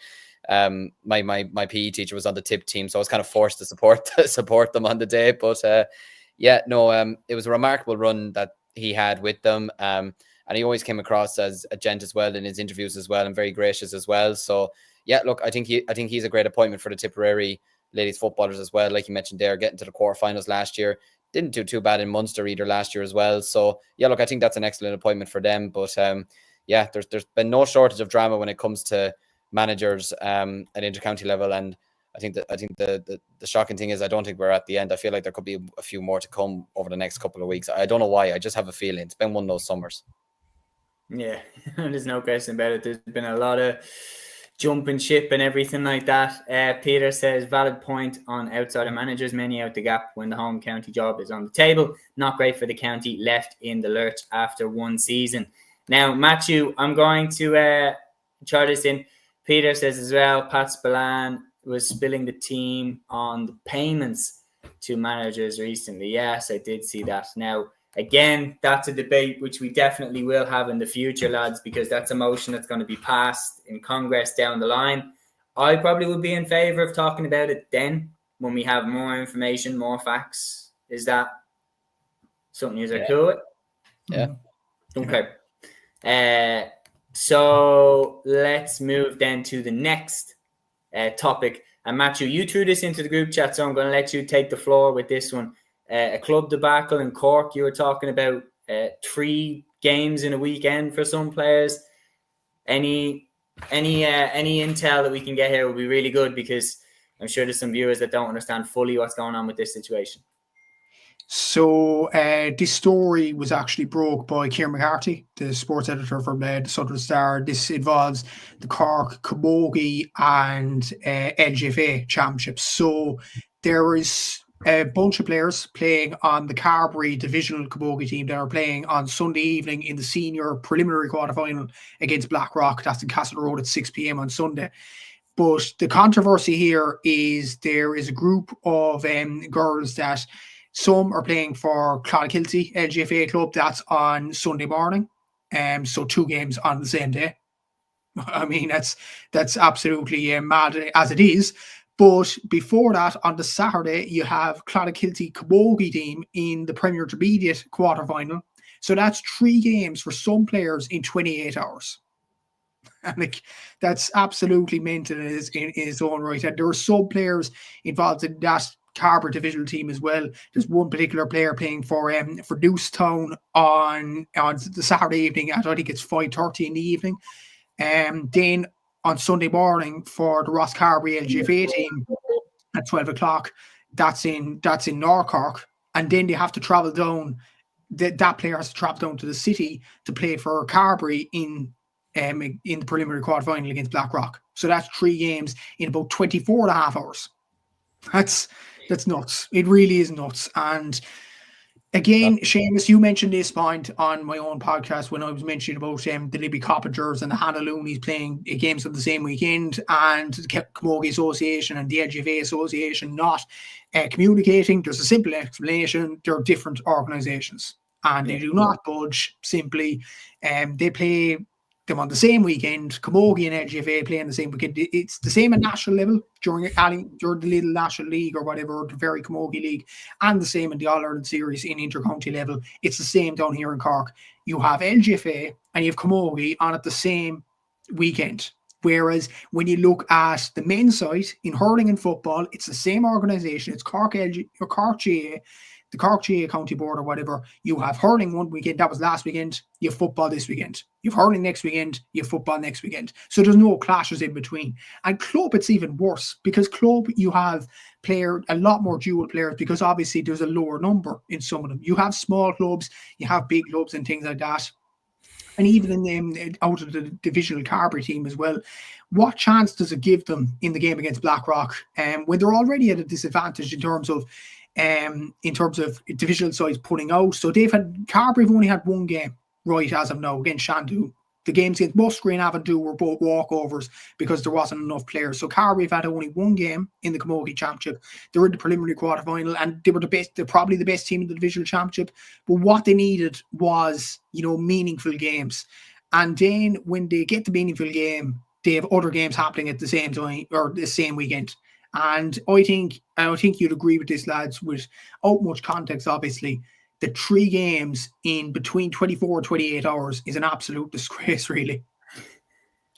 my PE teacher was on the Tip team, so I was kind of forced to support them on the day. But it was a remarkable run that he had with them. And he always came across as a gent as well in his interviews as well, and very gracious as well. So yeah, look, I think he's a great appointment for the Tipperary ladies footballers as well. Like you mentioned there, getting to the quarterfinals last year. Didn't do too bad in Munster either last year as well. So yeah, look, I think that's an excellent appointment for them. But yeah, there's been no shortage of drama when it comes to managers at intercounty level. And I think the shocking thing is I don't think we're at the end. I feel like there could be a few more to come over the next couple of weeks. I don't know why. I just have a feeling it's been one of those summers. Yeah, there's no question about it. There's been a lot of jumping ship and everything like that. Peter says, valid point on outsider managers, many out the gap when the home county job is on the table. Not great for the county, left in the lurch after one season. Now, Matthew, I'm going to try this in. Peter says as well, Pat Spillane was spilling the team on the payments to managers recently. Yes, I did see that. Now, again, that's a debate which we definitely will have in the future, lads, because that's a motion that's going to be passed in Congress down the line. I probably would be in favour of talking about it then when we have more information, more facts. Is that something you're cool with? Yeah. Okay. So let's move then to the next topic. And Matthew, you threw this into the group chat, so I'm going to let you take the floor with this one. A club debacle in Cork. You were talking about 3 games in a weekend for some players. Any intel that we can get here will be really good, because I'm sure there's some viewers that don't understand fully what's going on with this situation. So this story was actually broke by Kieran McCarthy, the sports editor from the Southern Star. This involves the Cork Camogie and LGFA championships. So there is a bunch of players playing on the Carbery divisional camogie team that are playing on Sunday evening in the senior preliminary quarterfinal against Blackrock. That's in Castle Road at 6 p.m. on Sunday. But the controversy here is there is a group of girls that some are playing for Clonakilty LGFA club. That's on Sunday morning. So 2 games on the same day. I mean, that's absolutely mad as it is. But before that, on the Saturday, you have Clonakilty Camogie team in the Premier Intermediate quarterfinal. So that's 3 games for some players in 28 hours. And that's absolutely mental in its own right. And there are some players involved in that Carber divisional team as well. There's one particular player playing for Newstown on the Saturday evening at, I think it's 5:30 in the evening. Then on Sunday morning for the Ross Carbery LGFA team at 12 o'clock, that's in North Cork. And then they have to travel down, that player has to travel down to the city to play for Carbery in in the preliminary quarterfinal against Blackrock. So that's 3 games in about 24 and a half hours. That's nuts. It really is nuts. And again, Seamus, you mentioned this point on my own podcast when I was mentioning about the Libby Coppagers and the Hannah Loonies playing games on the same weekend, and the Camogie Association and the LGFA Association not communicating. There's a simple explanation. They're different organisations and they do not budge. Simply, they play them on the same weekend. Camogie and LGFA play on the same weekend. It's the same at national level during the Little National League or whatever, the very Camogie League, and the same in the All-Ireland Series in inter-county level. It's the same down here in Cork. You have LGFA and you have Camogie on at the same weekend. Whereas when you look at the men's side in hurling and football, it's the same organisation. It's Cork LG or Cork GA, the Cork GA County Board or whatever. You have hurling one weekend, that was last weekend. You have football this weekend. You have hurling next weekend. You have football next weekend. So there's no clashes in between. And club, it's even worse because club, you have a lot more dual players because obviously there's a lower number in some of them. You have small clubs, you have big clubs and things like that. And even in out of the divisional Carberry team as well, what chance does it give them in the game against Blackrock when they're already at a disadvantage in terms of divisional sides putting out? So Carberry have only had 1 game right as of now against Shandu. The games against Musgrave and Avondhu were both walkovers because there wasn't enough players. So Carberry have had only 1 game in the Camogie Championship. They were in the preliminary quarterfinal and they were they're probably the best team in the divisional championship. But what they needed was, meaningful games. And then when they get the meaningful game, they have other games happening at the same time or the same weekend. And I think you'd agree with this, lads, without much context, obviously. The 3 games in between 24 and 28 hours is an absolute disgrace, really.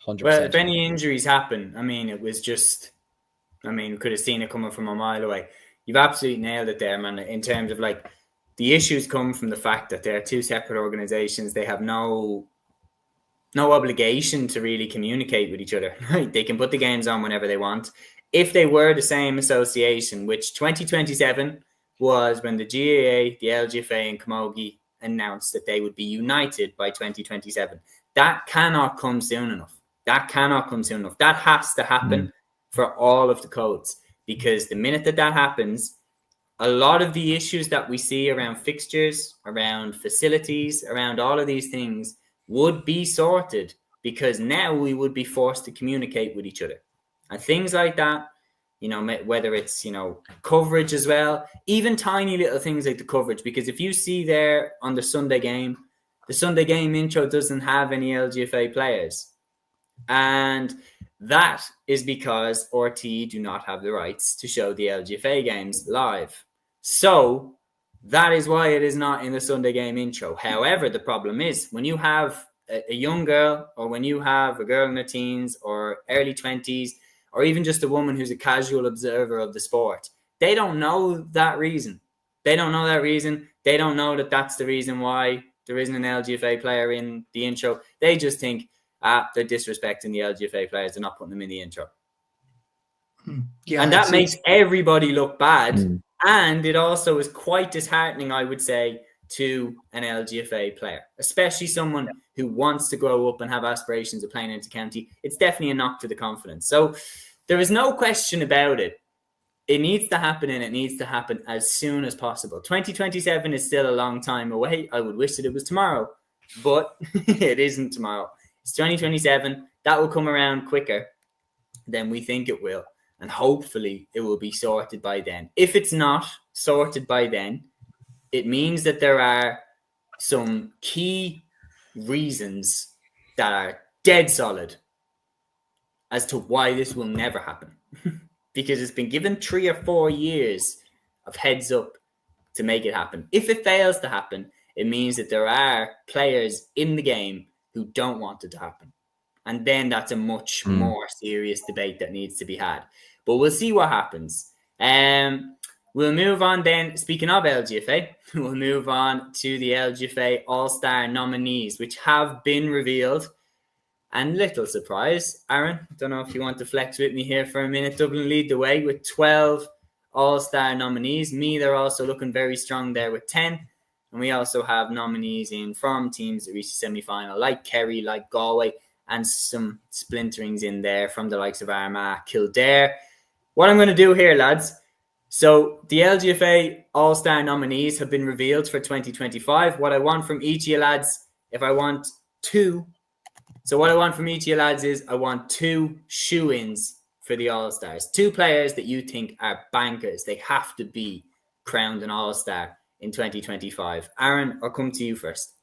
100%. Well, if any injuries happen, it was just, we could have seen it coming from a mile away. You've absolutely nailed it there, man, in terms of the issues come from the fact that they're 2 separate organizations. They have no obligation to really communicate with each other. They can put the games on whenever they want. If they were the same association, which 2027 was when the GAA, the LGFA and Camogie announced that they would be united by 2027. That cannot come soon enough. That has to happen for all of the codes, because the minute that happens, a lot of the issues that we see around fixtures, around facilities, around all of these things would be sorted, because now we would be forced to communicate with each other. And things like that, whether it's, coverage as well, even tiny little things like the coverage, because if you see there on the Sunday game intro doesn't have any LGFA players. And that is because RTE do not have the rights to show the LGFA games live. So that is why it is not in the Sunday game intro. However, the problem is when you have a young girl, or when you have a girl in her teens or early 20s, or even just a woman who's a casual observer of the sport, they don't know that reason. They don't know that that's the reason why there isn't an LGFA player in the intro. They just think, they're disrespecting the LGFA players. They're not putting them in the intro. Yeah, and that makes everybody look bad. And it also is quite disheartening, I would say, to an LGFA player, especially someone who wants to grow up and have aspirations of playing into county. It's definitely a knock to the confidence. So there is no question about it. It needs to happen, and it needs to happen as soon as possible. 2027 is still a long time away. I would wish that it was tomorrow, but it isn't tomorrow. It's 2027. That will come around quicker than we think it will. And hopefully it will be sorted by then. If it's not sorted by then, it means that there are some key reasons that are dead solid as to why this will never happen. Because it's been given 3 or 4 years of heads up to make it happen. If it fails to happen, it means that there are players in the game who don't want it to happen. And then that's a much more serious debate that needs to be had. But we'll see what happens. We'll move on then. Speaking of LGFA, we'll move on to the LGFA All-Star nominees, which have been revealed. And little surprise, Aaron, I don't know if you want to flex with me here for a minute. Dublin lead the way with 12 All-Star nominees. They're also looking very strong there with 10. And we also have nominees in from teams that reached the semi-final, like Kerry, like Galway. and some splinterings in there from the likes of Armagh, Kildare. What I'm going to do here, lads, so the LGFA All-Star nominees have been revealed for 2025. What I want from each of you lads, if I want two, so what I want from each of you lads is I want 2 shoe-ins for the All-Stars. 2 players that you think are bankers. They have to be crowned an All-Star in 2025. Aaron, I'll come to you first.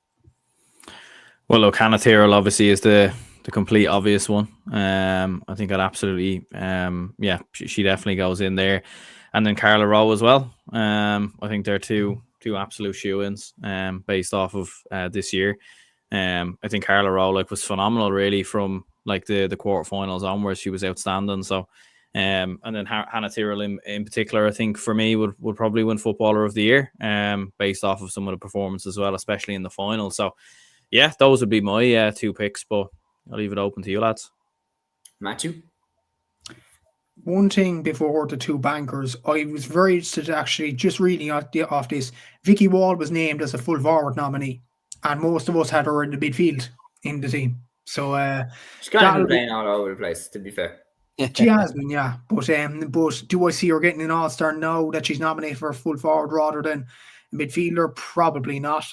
Well, look, Hannah Tyrrell obviously is the complete obvious one. I think I'd absolutely, she definitely goes in there. And then Carla Rowe as well. I think they're two absolute shoe-ins based off of this year. I think Carla Rowe was phenomenal really from the quarterfinals onwards. She was outstanding. So and then Hannah Tyrrell in particular, I think for me would probably win Footballer of the Year based off of some of the performances as well, especially in the final. So yeah, those would be my 2 picks, but I'll leave it open to you lads. Matthew? One thing before the 2 bankers, I was very interested actually just reading off this. Vicky Wall was named as a full forward nominee, and most of us had her in the midfield in the team. So she's kind of been playing all over the place, to be fair. She has been, yeah. But do I see her getting an All-Star now that she's nominated for a full forward rather than a midfielder? Probably not.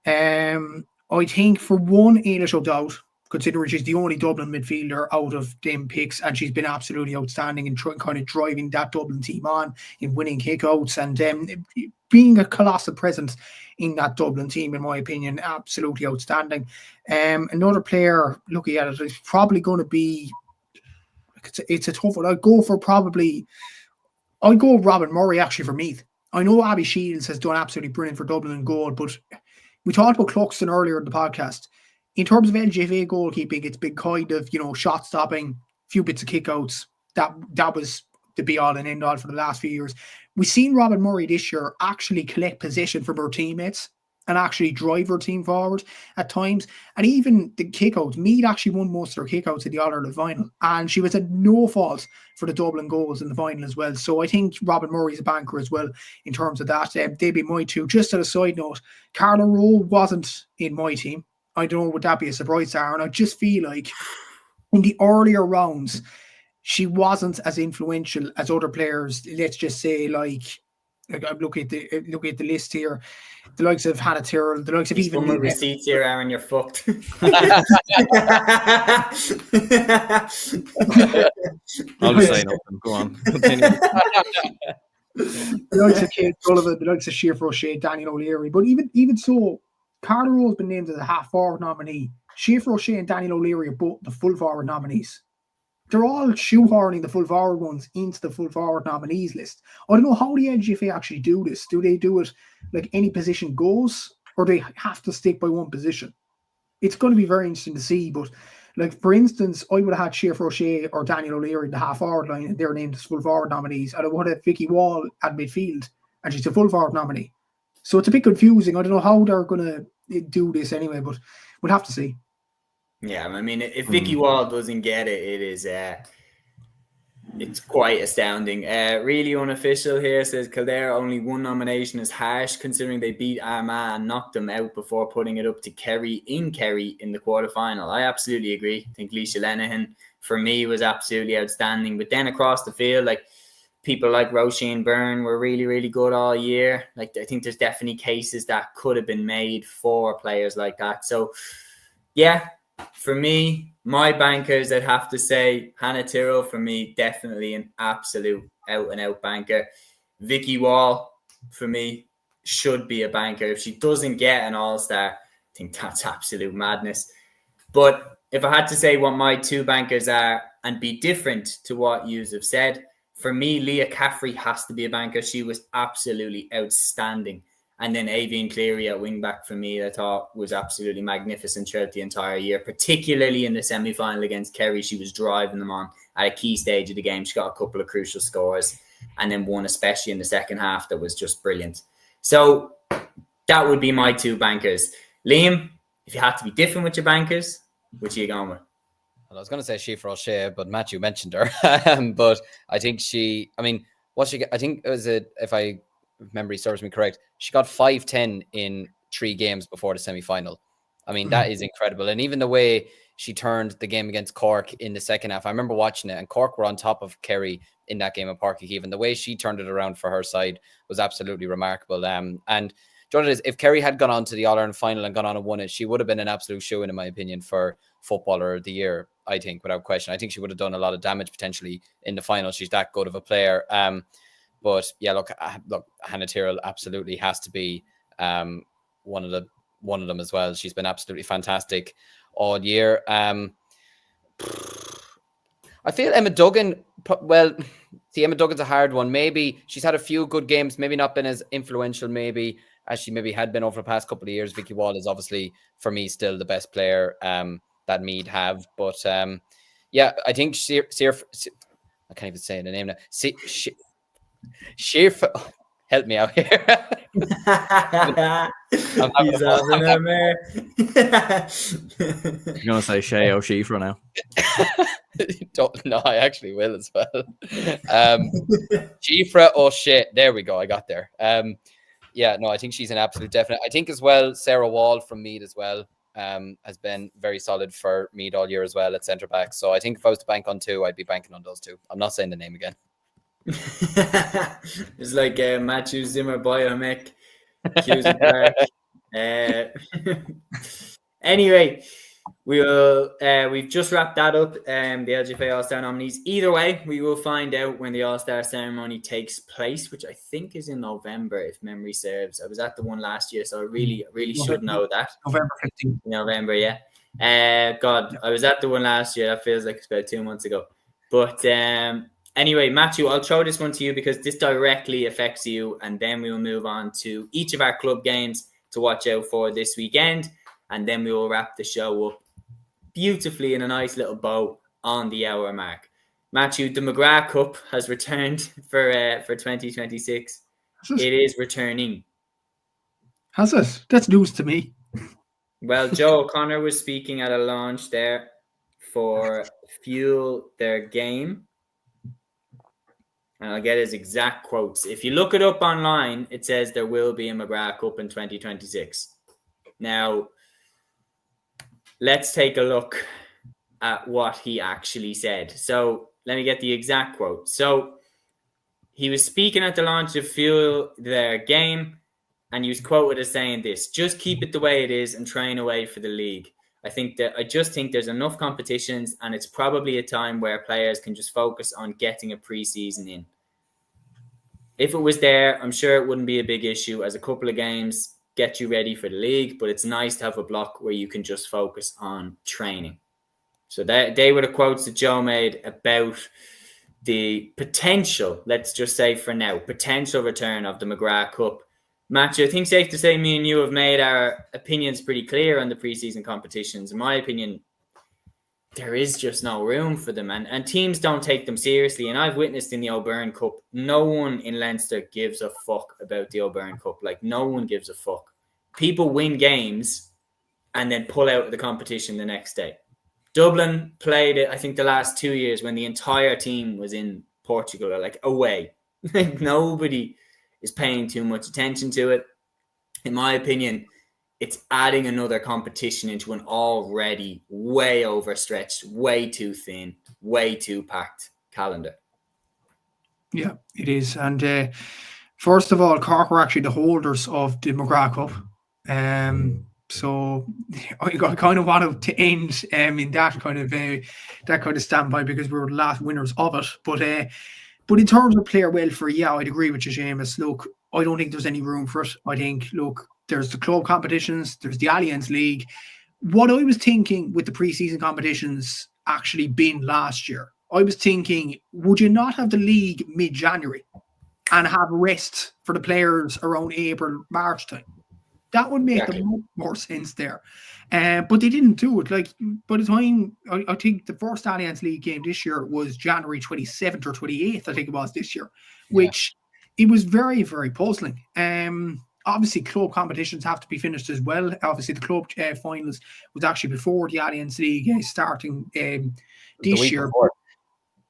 I think for one, Ailish O'Dowd, considering she's the only Dublin midfielder out of them picks, and she's been absolutely outstanding in kind of driving that Dublin team on in winning kickouts and being a colossal presence in that Dublin team, in my opinion, absolutely outstanding. Another player looking at it is probably going to be, it's a tough one. I'd go Robin Murray actually for Meath. I know Abby Shields has done absolutely brilliant for Dublin and goal, but we talked about Cluxton earlier in the podcast. In terms of LGFA goalkeeping, it's been kind of, shot stopping, few bits of kickouts. That was the be all and end all for the last few years. We've seen Robin Murray this year actually collect possession from her teammates and actually drive her team forward at times. And even the kickouts, Meath actually won most of her kickouts in the All-Ireland final. And she was at no fault for the Dublin goals in the final as well. So I think Robin Murray's a banker as well in terms of that. They'd be my 2. Just as a side note, Carla Rowe wasn't in my team. I don't know, would that be a surprise to Aaron? I just feel like in the earlier rounds, she wasn't as influential as other players. Let's just say, I'm looking at the list here. The likes of Hannah Tyrrell, the likes of These even receipts here, Aaron, you're fucked. I'll just say nothing. Go on. Continue. The likes of Kate Sullivan, the likes of Siofra O'Shea, Daniel O'Leary. But even so, Carla Rowe's been named as a half forward nominee. Siofra O'Shea and Daniel O'Leary are both the full forward nominees. They're all shoehorning the full forward ones into the full forward nominees list. I don't know how the LGFA actually do this. Do they do it like any position goes, or they have to stick by one position? It's going to be very interesting to see. But for instance, I would have had Siofra O'Shea or Daniel O'Leary in the half forward line, and they're named as full forward nominees. And I would have Vicky Wall at midfield, and she's a full forward nominee. So it's a bit confusing. I don't know how they're going to do this anyway, but we'll have to see. Yeah, I mean, if Vicky Wall doesn't get it, it is it's quite astounding. Really unofficial here, says Kildare. Only 1 nomination is harsh, considering they beat Armagh and knocked them out before putting it up to Kerry in the quarterfinal. I absolutely agree. I think Leisha Lenihan, for me, was absolutely outstanding. But then across the field, people like Roisin Byrne were really, really good all year. I think there's definitely cases that could have been made for players like that. So, yeah. For me, my bankers, I'd have to say Hannah Tyrrell, for me, definitely an absolute out-and-out banker. Vicky Wall, for me, should be a banker. If she doesn't get an All-Star, I think that's absolute madness. But if I had to say what my 2 bankers are and be different to what you have said, for me, Leah Caffrey has to be a banker. She was absolutely outstanding. And then Avian Cleary at wing-back for me, I thought was absolutely magnificent throughout the entire year, particularly in the semi-final against Kerry. She was driving them on at a key stage of the game. She got a couple of crucial scores, and then one especially in the second half that was just brilliant. So that would be my 2 bankers. Liam, if you had to be different with your bankers, which are you going with? Well, I was going to say Siofra O'Shea, but Matthew mentioned her. But I think I think it was if I memory serves me correct, she got 5-10 in 3 games before the semi-final. I mean, that is incredible. And even the way she turned the game against Cork in the second half. I remember watching it, and Cork were on top of Kerry in that game at Páirc Uí Chaoimh, and the way she turned it around for her side was absolutely remarkable. And you know what it is, if Kerry had gone on to the All-Ireland final and gone on and won it, she would have been an absolute shoo-in, in my opinion, for Footballer of the Year, I think, without question. I think she would have done a lot of damage potentially in the final. She's that good of a player. But yeah, look, Hannah Tyrrell absolutely has to be one of them as well. She's been absolutely fantastic all year. I feel Emma Duggan, well, see, Emma Duggan's a hard one. Maybe she's had a few good games, maybe not been as influential maybe as she maybe had been over the past couple of years. Vicky Wall is obviously, for me, still the best player that Meath have. But yeah, I think I can't even say the name now. Help me out here. He's having a mare. You're going to say Shay O'Shifra now? No, I actually will as well. Shifra O'Shea. There we go. I got there. Yeah, no, I think she's an absolute definite. I think as well, Sarah Wall from Meath as well has been very solid for Meath all year as well at centre back. So I think if I was to bank on two, I'd be banking on those two. I'm not saying the name again. It's like Matthew Zimmer Biomic. Anyway, we've just wrapped that up. The LGFA All-Star nominees. Either way, we will find out when the All-Star ceremony takes place, which I think is in November, if memory serves. I was at the one last year, so I really should know that. November 15th. November, yeah. God, I was at the one last year. That feels like it's about 2 months ago. But anyway, Matthew, I'll throw this one to you because this directly affects you, and then we will move on to each of our club games to watch out for this weekend, and then we will wrap the show up beautifully in a nice little bow on the hour mark. Matthew, the McGrath Cup has returned for 2026. It is returning. Has it? That's news to me. Well, Joe O'Connor was speaking at a launch there for Fuel Their Game. And I'll get his exact quotes. If you look it up online, it says there will be a McGrath Cup in 2026. Now, let's take a look at what he actually said. So let me get the exact quote. So he was speaking at the launch of Fuel Their Game, and he was quoted as saying this: just keep it the way it is and train away for the league. I just think there's enough competitions, and it's probably a time where players can just focus on getting a pre-season in. If it was there, I'm sure it wouldn't be a big issue, as a couple of games get you ready for the league, but it's nice to have a block where you can just focus on training. So they were the quotes that Joe made about the potential, let's just say for now, potential return of the McGrath Cup. Matthew, I think safe to say me and you have made our opinions pretty clear on the preseason competitions. In my opinion, there is just no room for them, and teams don't take them seriously. And I've witnessed in the O'Byrne Cup, no one in Leinster gives a fuck about the O'Byrne Cup. Like, no one gives a fuck. People win games and then pull out of the competition the next day. Dublin played it, I think, the last 2 years when the entire team was in Portugal, or like away. Like, nobody is paying too much attention to it. In my opinion, it's adding another competition into an already way overstretched, way too thin, way too packed calendar. Yeah, it is. And first of all, Cork were actually the holders of the McGrath Cup. So I kind of wanted to end in that kind of standby, because we were the last winners of it. But in terms of player welfare, yeah, I'd agree with you, Seamus. Look, I don't think there's any room for it. I think, look, there's the club competitions, there's the Alliance League. What I was thinking with the preseason competitions actually been last year, I was thinking, would you not have the league mid-January and have rest for the players around April, March time? That would make the more sense there. But they didn't do it. Like, by the time, I think the first Alliance League game this year was January 27th or 28th, I think it was this year, which it was very, very puzzling. Obviously, club competitions have to be finished as well. Obviously, the club finals was actually before the Alliance League starting this year.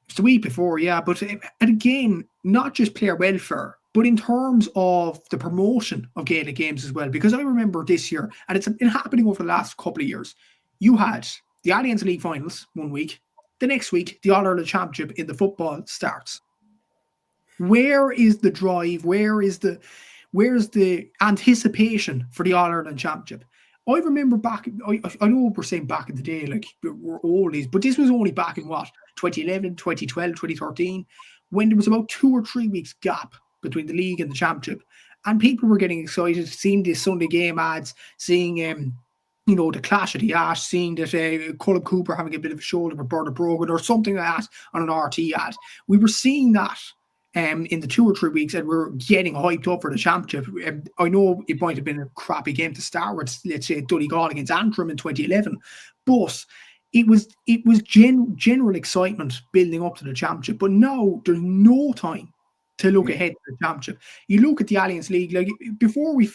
It's the week before, yeah. But and again, not just player welfare, but in terms of the promotion of Gaelic games as well. Because I remember this year, and it's been happening over the last couple of years, you had the Allianz League finals 1 week. The next week, the All-Ireland Championship in the football starts. Where is the drive? Where's the anticipation for the All-Ireland Championship? I remember back, I know we're saying back in the day, like we're oldies, but this was only back in what, 2011, 2012, 2013, when there was about 2 or 3 weeks gap between the league and the championship. And people were getting excited, seeing the Sunday game ads, seeing, the clash of the Ash, seeing that Colin Cooper having a bit of a shoulder with Bernard Brogan or something like that on an RT ad. We were seeing that in the 2 or 3 weeks, and we're getting hyped up for the championship. I know it might have been a crappy game to start with, let's say Donegal against Antrim in 2011, but it was general excitement building up to the championship. But now there's no time to look ahead to the championship. You look at the Allianz League, like before we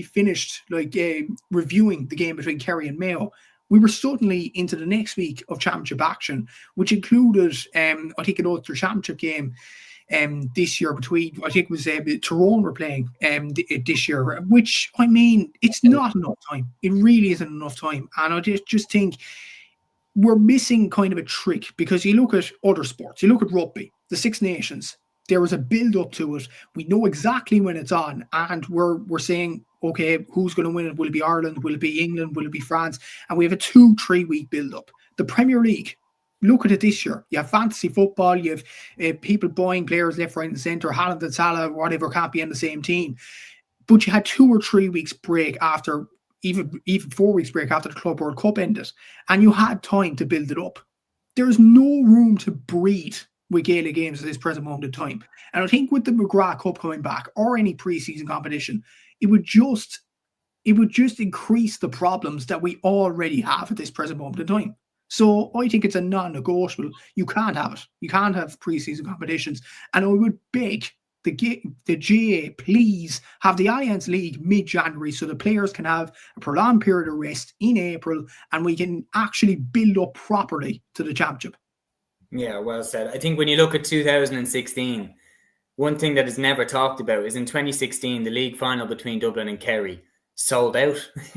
finished reviewing the game between Kerry and Mayo, we were suddenly into the next week of championship action, which included I think an Ulster Championship game this year between, I think it was Tyrone were playing this year, which, I mean, it's not enough time. It really isn't enough time. And I just think we're missing kind of a trick, because you look at other sports, you look at rugby, the Six Nations, there was a build up to it. We know exactly when it's on, and we're saying, okay, who's going to win it? Will it be Ireland? Will it be England? Will it be France? And we have a 2-3 week build up. The Premier League, look at it this year. You have fantasy football. You have people buying players left, right, and centre. Haaland and Salah, whatever, can't be on the same team. But you had 2 or 3 weeks break after, even 4 weeks break after the Club World Cup ended, and you had time to build it up. There's no room to breathe with Gaelic games at this present moment in time. And I think with the McGrath Cup coming back, or any pre-season competition, it would just increase the problems that we already have at this present moment in time. So I think it's a non-negotiable. You can't have it. You can't have pre-season competitions. And I would beg the GA, please have the Allianz League mid-January, so the players can have a prolonged period of rest in April, and we can actually build up properly to the championship. Yeah, well said. I think when you look at 2016, one thing that is never talked about is in 2016, the league final between Dublin and Kerry sold out.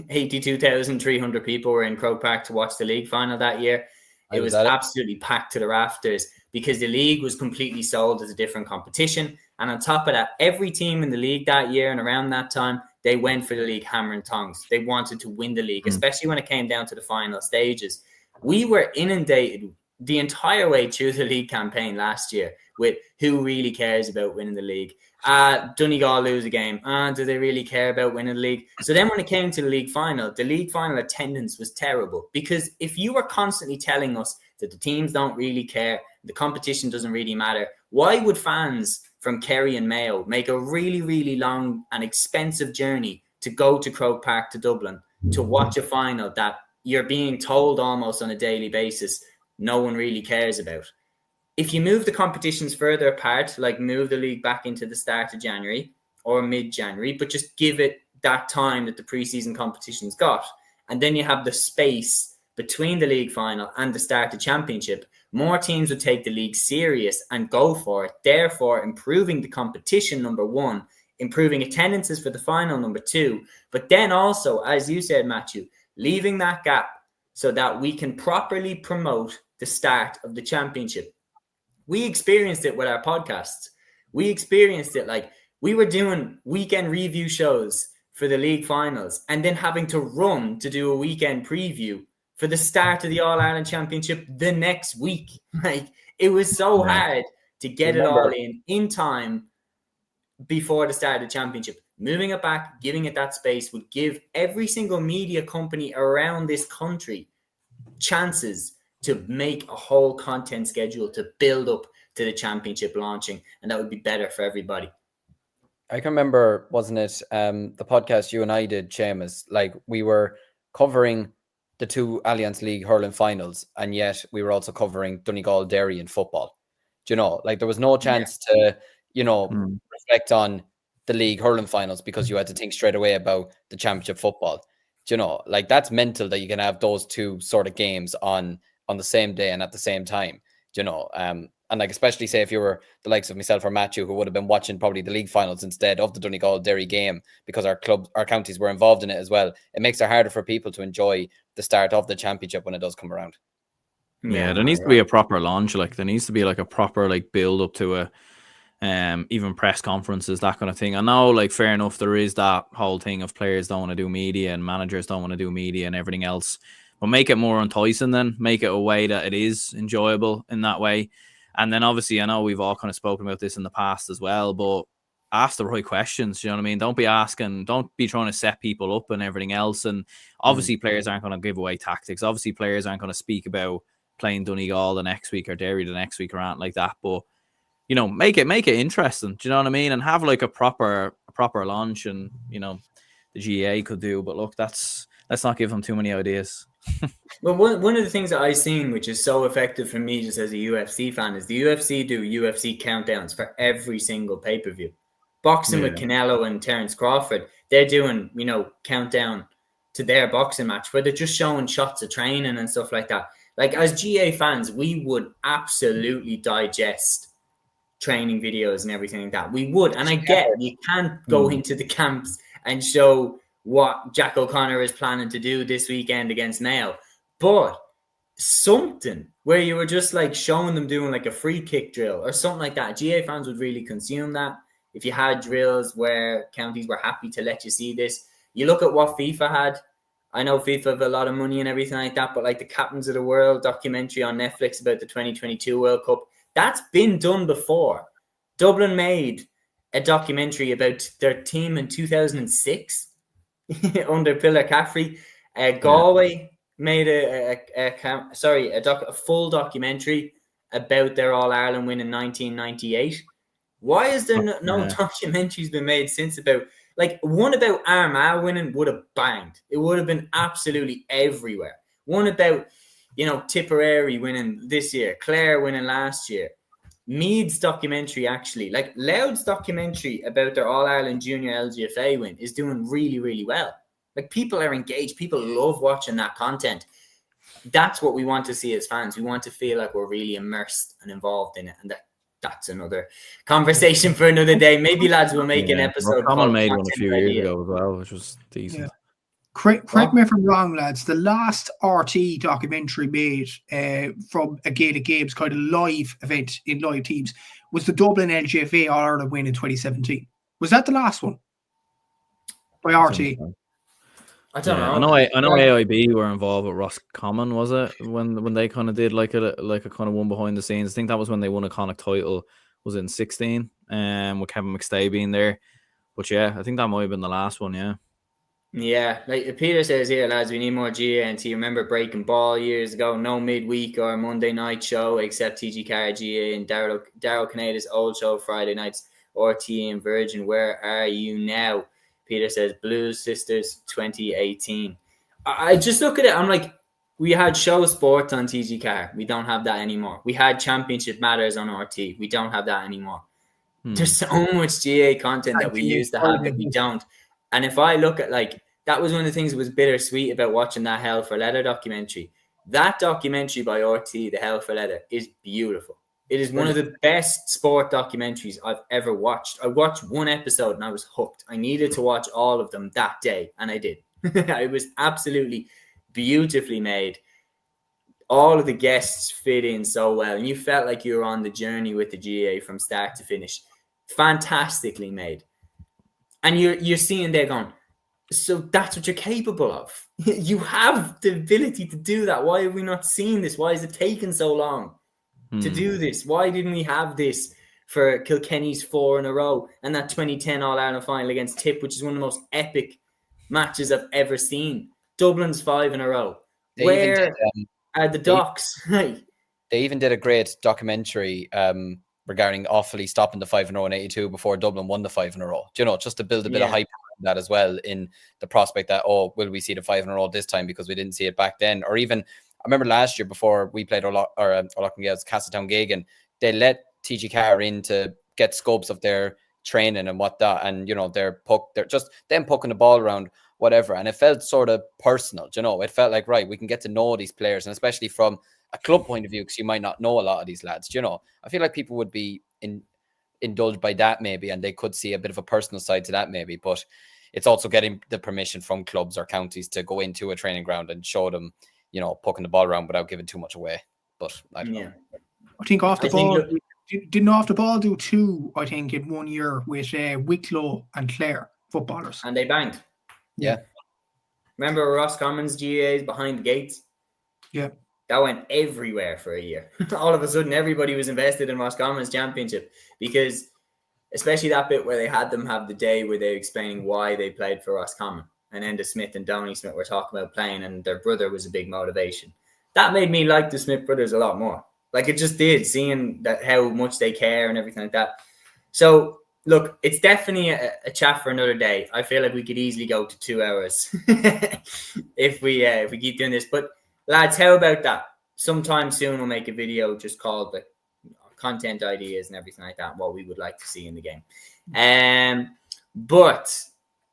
82,300 people were in Croke Park to watch the league final that year. It was absolutely packed to the rafters, because the league was completely sold as a different competition. And on top of that, every team in the league that year and around that time, they went for the league hammer and tongs. They wanted to win the league, especially when it came down to the final stages. We were inundated the entire way through the league campaign last year with who really cares about winning the league. Donegal lose a game. Do they really care about winning the league? So then when it came to the league final attendance was terrible, because if you were constantly telling us that the teams don't really care, the competition doesn't really matter, why would fans from Kerry and Mayo make a really, really long and expensive journey to go to Croke Park to Dublin to watch a final that you're being told almost on a daily basis no one really cares about? If you move the competitions further apart, like move the league back into the start of January or mid-January, but just give it that time that the preseason competitions got, and then you have the space between the league final and the start of championship, more teams would take the league serious and go for it, therefore improving the competition, number one, improving attendances for the final, number two, but then also, as you said, Matthew, leaving that gap so that we can properly promote the start of the championship. We experienced it with our podcasts. We experienced it, like we were doing weekend review shows for the league finals and then having to run to do a weekend preview for the start of the All-Ireland Championship the next week. Like, it was so hard to get it all in time before the start of the championship. Moving it back, giving it that space would give every single media company around this country chances to make a whole content schedule to build up to the championship launching, and that would be better for everybody. I can remember, wasn't it, the podcast you and I did, Seamus, like we were covering the 2 Allianz League hurling finals, and yet we were also covering Donegal Derry in football. Do you know, like there was no chance to, reflect on the league hurling finals, because you had to think straight away about the championship football. Do you know, like that's mental that you can have those 2 sort of games on the same day and at the same time. Do you know, And like, especially say if you were the likes of myself or Matthew, who would have been watching probably the league finals instead of the Donegal Derry game because our counties were involved in it as well, it makes it harder for people to enjoy the start of the championship when it does come around. Yeah, there needs to be a proper launch. Like there needs to be like a proper like build up to a even press conferences, that kind of thing. I know, like, fair enough, there is that whole thing of players don't want to do media and managers don't want to do media and everything else. But make it more enticing then. Make it a way that it is enjoyable in that way. And then obviously, I know we've all kind of spoken about this in the past as well, but ask the right questions. You know what I mean? Don't be trying to set people up and everything else. And obviously players aren't going to give away tactics. Obviously players aren't going to speak about playing Donegal the next week or Derry the next week or anything like that. But you know, make it interesting. Do you know what I mean? And have like a proper launch, and you know, the GA could do. But look, let's not give them too many ideas. Well, one of the things that I've seen, which is so effective for me just as a UFC fan, is the UFC do UFC countdowns for every single pay-per-view. Boxing with Canelo and Terence Crawford, they're doing, you know, countdown to their boxing match where they're just showing shots of training and stuff like that. Like, as GA fans, we would absolutely digest training videos and everything like that. We would. And I get you can't go into the camps and show what Jack O'Connor is planning to do this weekend against Mayo. But something where you were just like showing them doing like a free kick drill or something like that. GA fans would really consume that. If you had drills where counties were happy to let you see this. You look at what FIFA had. I know FIFA have a lot of money and everything like that, but like the Captains of the World documentary on Netflix about the 2022 World Cup, that's been done before. Dublin made a documentary about their team in 2006 under Pillar Caffrey. Galway made a full documentary about their All-Ireland win in 1998. Why is there no documentaries been made since about, like, one about Armagh winning would have banged. It would have been absolutely everywhere. One about, you know, Tipperary winning this year, Clare winning last year. Meade's documentary, actually, like Louth's documentary about their All-Ireland Junior LGFA win is doing really, really well. Like, people are engaged. People love watching that content. That's what we want to see as fans. We want to feel like we're really immersed and involved in it. And that's another conversation for another day. Maybe lads will make an episode. Someone made one a few years ago as well, which was decent. Yeah. Correct me if I'm wrong, lads. The last RT documentary made from a Gaelic Games kind of live event in live teams was the Dublin LGFA All-Ireland win in 2017. Was that the last one? By RT? I don't know. I know AIB were involved with Roscommon, was it? When they kind of did like a kind of one behind the scenes. I think that was when they won a Connacht title. Was it in 16? With Kevin McStay being there. But yeah, I think that might have been the last one, yeah. Yeah, like Peter says here, lads, we need more GANT. Remember Breaking Ball years ago? No midweek or Monday night show except TG Car, GA, and Daryl Caneda's old show Friday nights. RT and Virgin, where are you now? Peter says Blues Sisters 2018. I just look at it. I'm like, we had show sports on TG Car. We don't have that anymore. We had Championship Matters on RT. We don't have that anymore. There's so much GA content that we used to have that we don't. And if I look at, like, that was one of the things that was bittersweet about watching that Hell for Leather documentary. That documentary by RT, The Hell for Leather, is beautiful. It is one of the best sport documentaries I've ever watched. I watched one episode and I was hooked. I needed to watch all of them that day, and I did. It was absolutely beautifully made. All of the guests fit in so well, and you felt like you were on the journey with the GA from start to finish. Fantastically made. And you're seeing there going, so that's what you're capable of. You have the ability to do that. Why have we not seen this? Why is it taking so long to do this? Why didn't we have this for Kilkenny's 4 in a row and that 2010 All-Ireland final against Tip, which is one of the most epic matches I've ever seen? Dublin's 5 in a row. Where are the docs? They even did a great documentary regarding Offaly stopping the 5 in a row in 82 before Dublin won the 5 in a row. Do you know, just to build a bit of hype around that as well, in the prospect that, will we see the 5 in a row this time because we didn't see it back then? Or even, I remember last year before we played Castletown Gagan, they let TG Carr in to get scopes of their training and whatnot, and you know, they're just them poking the ball around, whatever, and it felt sort of personal. You know, it felt like, right, we can get to know these players, and especially from a club point of view, because you might not know a lot of these lads. You know, I feel like people would be indulged by that maybe, and they could see a bit of a personal side to that maybe. But it's also getting the permission from clubs or counties to go into a training ground and show them, you know, poking the ball around without giving too much away. But I don't know. I think off the ball, didn't off the ball do 2, I think, in 1 year with Wicklow and Clare footballers. And they banged. Yeah. Remember Roscommon's GAs behind the gates? Yeah. That went everywhere for a year. All of a sudden, everybody was invested in Roscommon's championship, because especially that bit where they had them have the day where they were explaining why they played for Roscommon. And Enda Smith and Donny Smith were talking about playing, and their brother was a big motivation. That made me like the Smith brothers a lot more. Like, it just did, seeing that how much they care and everything like that. So, look, it's definitely a chat for another day. I feel like we could easily go to 2 hours if we keep doing this. But lads, how about that? Sometime soon we'll make a video just called the content ideas and everything like that, what we would like to see in the game. But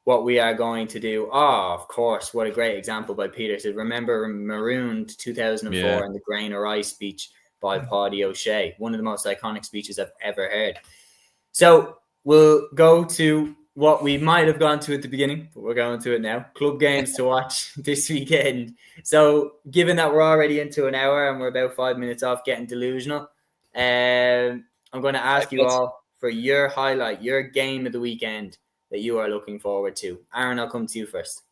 what we are going to do, of course, what a great example by Peter said. Remember Marooned 2004 and the Grain or Ice speech by Paddy O'Shea, one of the most iconic speeches I've ever heard. So we'll go to what we might have gone to at the beginning, but we're going to it now. Club games to watch this weekend. So given that we're already into an hour and we're about 5 minutes off getting delusional, I'm going to ask you all for your highlight, your game of the weekend that you are looking forward to. Aaron, I'll come to you first.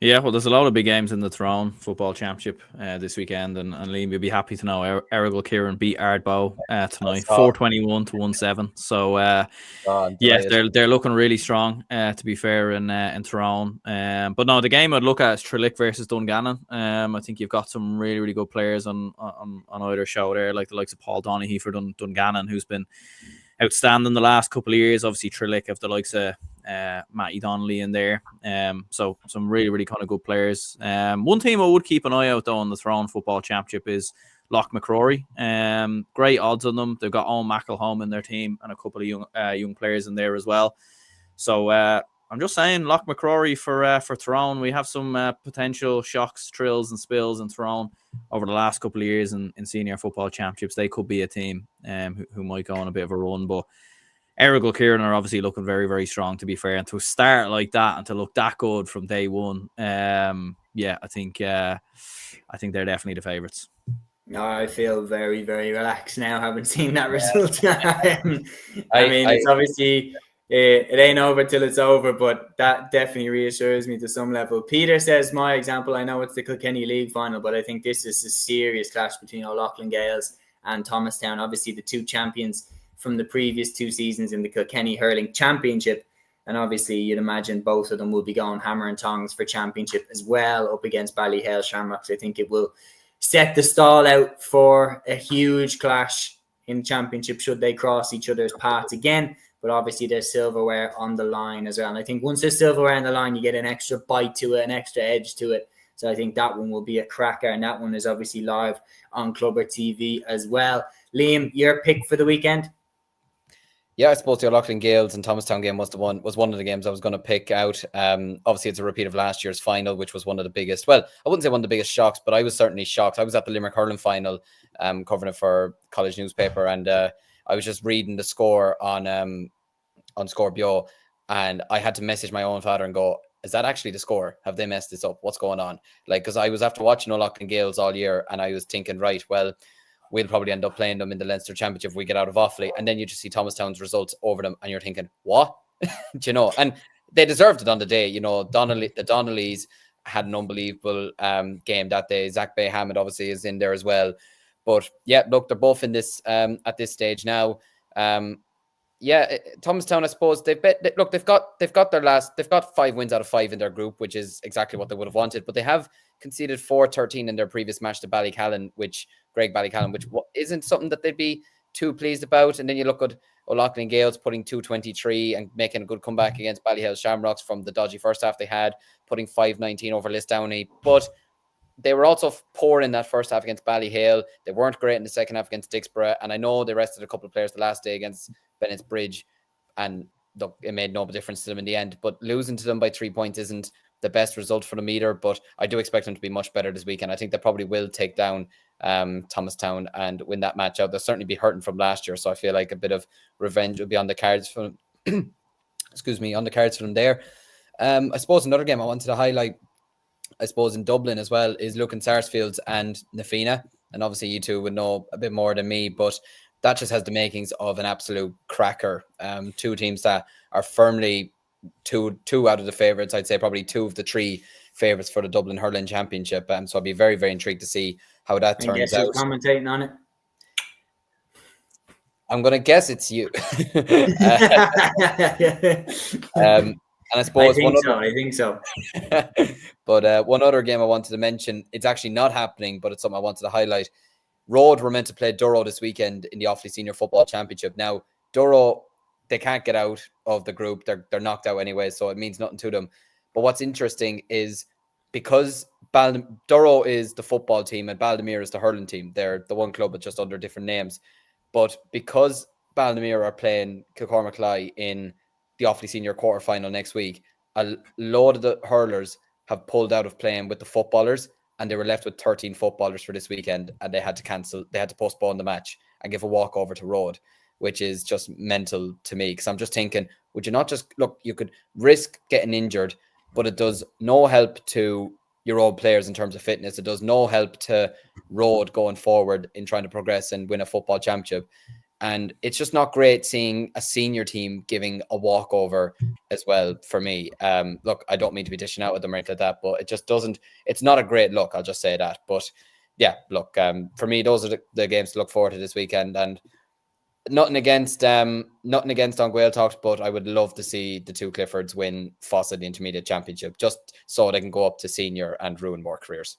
Yeah, well, there's a lot of big games in the Tyrone Football Championship this weekend, and Liam, you'll be happy to know Errigal Kieran beat Ardbow tonight, 421 to 17. So, they're looking really strong, to be fair, in Tyrone. But no, the game I'd look at is Tralee versus Dungannon. I think you've got some really, really good players on either show there, like the likes of Paul Donaghy for Dungannon, who's been outstanding the last couple of years. Obviously, Tralee have the likes of Matty Donnelly in there. So some really, really kind of good players. One team I would keep an eye out though in the Tyrone Football Championship is Loch McCrory. Great odds on them. They've got Owen McElhome in their team and a couple of young players in there as well. So I'm just saying, Loch McCrory for Tyrone. We have some potential shocks, thrills, and spills in Tyrone over the last couple of years in senior football championships. They could be a team who might go on a bit of a run, but Errigal Kieran are obviously looking very, very strong, to be fair. And to start like that and to look that good from day one, I think they're definitely the favourites. No, I feel very, very relaxed now, having seen that result. I mean, it's obviously it ain't over till it's over, but that definitely reassures me to some level. Peter says, my example, I know it's the Kilkenny League final, but I think this is a serious clash between O'Loughlin Gales and Thomastown. Obviously, the two champions from the previous 2 seasons in the Kilkenny Hurling Championship. And obviously, you'd imagine both of them will be going hammer and tongs for championship as well up against Ballyhale Shamrocks. I think it will set the stall out for a huge clash in championship should they cross each other's paths again. But obviously, there's silverware on the line as well. And I think once there's silverware on the line, you get an extra bite to it, an extra edge to it. So I think that one will be a cracker. And that one is obviously live on Clubber TV as well. Liam, your pick for the weekend? Yeah, I suppose the O'Loughlin Gales and Thomastown game was one of the games I was going to pick out. Obviously, it's a repeat of last year's final, which was one of the biggest. Well, I wouldn't say one of the biggest shocks, but I was certainly shocked. I was at the Limerick Hurling final, covering it for college newspaper, and I was just reading the score on Score Bio, and I had to message my own father and go, "Is that actually the score? Have they messed this up? What's going on?" Like, because I was after watching O'Loughlin Gales all year, and I was thinking, right, well, we'll probably end up playing them in the Leinster Championship if we get out of Offaly. And then you just see Thomastown's results over them, and you're thinking, what? Do you know? And they deserved it on the day. You know, the Donnellys had an unbelievable game that day. Zach Bayhammond obviously is in there as well. But yeah, look, they're both in this at this stage now. Thomastown, I suppose they've got 5 wins out of 5 in their group, which is exactly what they would have wanted. But they have conceded 4-13 in their previous match to Ballycallan, which isn't something that they'd be too pleased about. And then you look at O'Loughlin Gales putting 2-23 and making a good comeback against Ballyhale Shamrocks from the dodgy first half they had, putting 5-19 over Lisdowney. But they were also poor in that first half against Ballyhale. They weren't great in the second half against Dixborough. And I know they rested a couple of players the last day against Bennett's Bridge, and look, it made no difference to them in the end. But losing to them by 3 points isn't the best result for them either. But I do expect them to be much better this weekend. I think they probably will take down Thomastown, and win that match out. They'll certainly be hurting from last year, so I feel like a bit of revenge will be on the cards for them. Excuse me, on the cards for them there. I suppose another game I wanted to highlight, I suppose in Dublin as well, is Lucan Sarsfields and Nafina. And obviously you two would know a bit more than me, but that just has the makings of an absolute cracker. Two teams that are firmly two out of the favourites. I'd say probably two of the three favourites for the Dublin Hurling Championship. So I'd be very, very intrigued to see how that turns guess out. who's commentating on it? I'm going to guess it's you. And I suppose I think so. But one other game I wanted to mention, it's actually not happening, but it's something I wanted to highlight. Road were meant to play Durrow this weekend in the Offaly Senior Football Championship. Now, Durrow, they can't get out of the group. They're knocked out anyway, so it means nothing to them. But what's interesting is because Durrow is the football team and Baldemere is the hurling team. They're the one club but just under different names. But because Baldemere are playing Kilcormac in the Offaly Senior quarterfinal next week, a load of the hurlers have pulled out of playing with the footballers, and they were left with 13 footballers for this weekend, and they had to postpone the match and give a walkover to Road, which is just mental to me. Because I'm just thinking, would you not just look? You could risk getting injured, but it does no help to your own players in terms of fitness. It does no help to Road going forward in trying to progress and win a football championship. And it's just not great seeing a senior team giving a walkover as well for me. Look, I don't mean to be dishing out with them or anything like that, but it just doesn't, it's not a great look. I'll just say that. But yeah, look, for me, those are the games to look forward to this weekend. And nothing against on Gaeltacht, but I would love to see the two Cliffords win Fossa the Intermediate Championship, just so they can go up to senior and ruin more careers.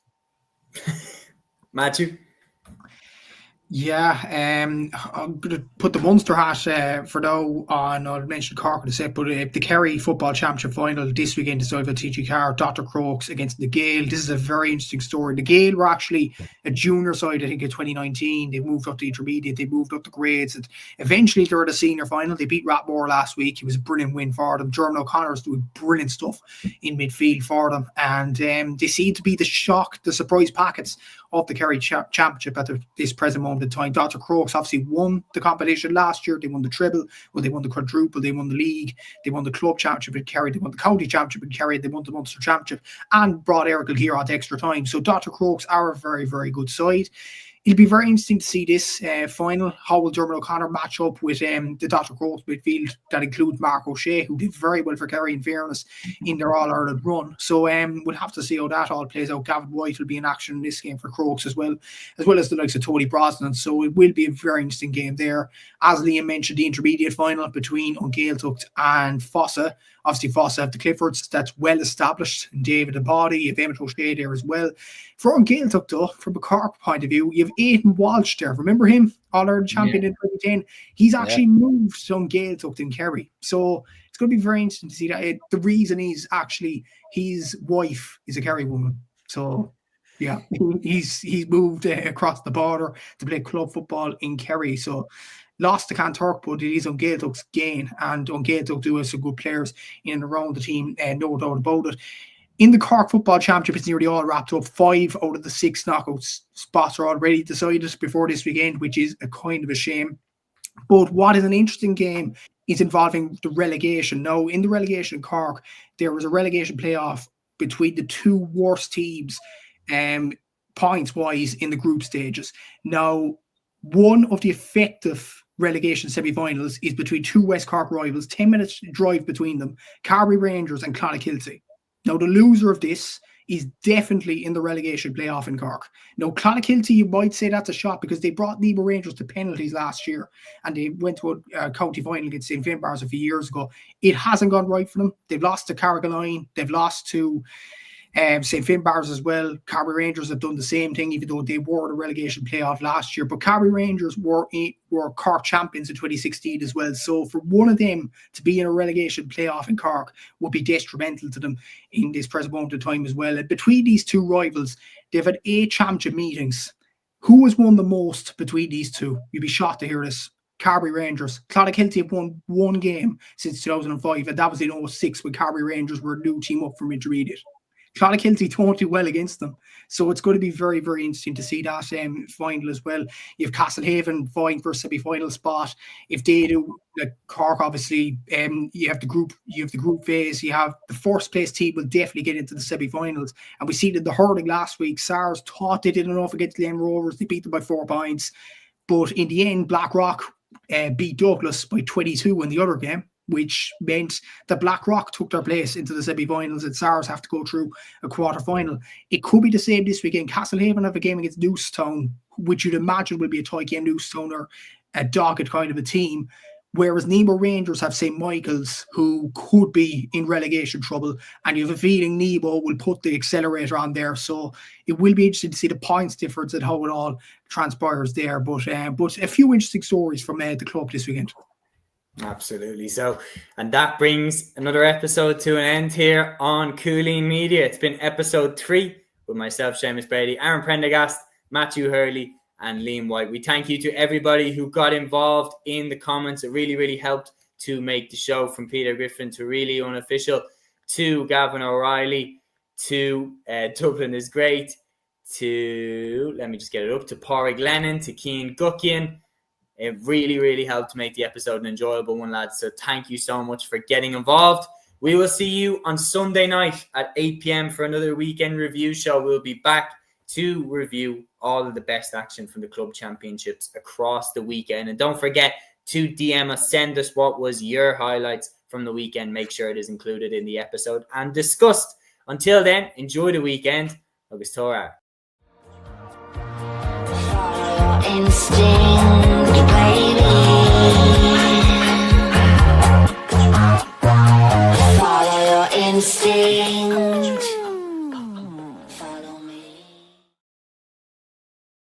Matthew? Yeah, I'm going to put the Munster hat for now on. I'll mention Cork in a sec, but the Kerry Football Championship final this weekend decided by TG Carr, Dr. Crokes against the Gael. This is a very interesting story. The Gael were actually a junior side, I think, in 2019. They moved up to intermediate, they moved up the grades, and eventually they were at the senior final. They beat Rathmore last week. It was a brilliant win for them. German O'Connor's doing brilliant stuff in midfield for them, and they seem to be the surprise packets of the Kerry Championship at this present moment in time. Dr. Crokes obviously won the competition last year. They won the treble. Well, they won the quadruple. They won the league. They won the club championship in Kerry. They won the county championship in Kerry. They won the Munster championship and brought Errigal here at extra time. So Dr. Crokes are a very, very good side. It'll be very interesting to see this final. How will Dermot O'Connor match up with the Dr. Crokes midfield that includes Mark O'Shea, who did very well for Kerry in fairness in their All-Ireland run. So we'll have to see how that all plays out. Gavin White will be in action in this game for Crokes as well as the likes of Tony Brosnan. So it will be a very interesting game there. As Liam mentioned, the intermediate final between Gaeltacht and Fossa. Obviously, Fossa have the Cliffords. That's well established. And David and Body, you have Emmett O'Shea there as well. For Gaeltacht, though, from a Cork point of view, you have Aidan Walsh there. Remember him? All-Ireland champion in 2010. He's actually moved from Gaeltacht in Kerry. So it's going to be very interesting to see that. The reason is actually his wife is a Kerry woman. So yeah, he's moved across the border to play club football in Kerry. So lost to Cantork, but it is Gaeltacht's gain, and Gaeltacht do have some good players in and around the team, no doubt about it. In the Cork Football Championship, it's nearly all wrapped up. 5 out of the 6 knockout spots are already decided before this weekend, which is a kind of a shame. But what is an interesting game is involving the relegation. Now, in the relegation in Cork, there was a relegation playoff between the two worst teams, points-wise, in the group stages. Now, one of the effective relegation semi-finals is between two West Cork rivals, 10 minutes drive between them, Carbery Rangers and Clonakilty. Now, the loser of this is definitely in the relegation playoff in Cork. Now, Clonakilty, you might say that's a shot because they brought Nemo Rangers to penalties last year and they went to a county final against St. Finbarrs a few years ago. It hasn't gone right for them. They've lost to Carrigaline. They've lost to St. Finbarrs as well. Carbery Rangers have done the same thing, even though they were the relegation playoff last year. But Carbery Rangers were Cork champions in 2016 as well. So for one of them to be in a relegation playoff in Cork would be detrimental to them in this present moment of time as well. And between these two rivals, they've had 8 championship meetings. Who has won the most between these two? You'd be shocked to hear this. Carbery Rangers. Clonakilty have won 1 game since 2005, and that was in 2006 when Carbery Rangers were a new team up from intermediate. Clonakilty don't do well against them. So it's going to be very, very interesting to see that final as well. You have Castlehaven vying for a semi-final spot. If they do, like Cork, obviously, you have the group phase. You have the first place team will definitely get into the semi-finals. And we seen in the hurling last week, SARS thought they did enough against Lane Rovers. They beat them by 4 points. But in the end, Blackrock beat Douglas by 22 in the other game, which meant that Blackrock took their place into the semi-finals and SARS have to go through a quarter-final. It could be the same this weekend. Castlehaven have a game against Newstown, which you'd imagine will be a tight game. Newstown are a dogged kind of a team, whereas Nemo Rangers have St. Michael's, who could be in relegation trouble, and you have a feeling Nemo will put the accelerator on there. So it will be interesting to see the points difference and how it all transpires there. But a few interesting stories from the club this weekend. Absolutely. So, and that brings another episode to an end here on Cúilín Media. It's been episode 3 with myself, Seamus Brady, Aaron Prendergast, Matthew Hurley, and Liam White. We thank you to everybody who got involved in the comments. It really, really helped to make the show, from Peter Griffin to Really Unofficial to Gavin O'Reilly to Dublin is Great to, let me just get it up, to Pádraig Lennon, to Cian Guckian. It really, really helped to make the episode an enjoyable one, lads. So thank you so much for getting involved. We will see you on Sunday night at 8 p.m. for another weekend review show. We'll be back to review all of the best action from the club championships across the weekend. And don't forget to DM us, send us what was your highlights from the weekend. Make sure it is included in the episode and discussed. Until then, enjoy the weekend. Agus Torah. Instinct, baby.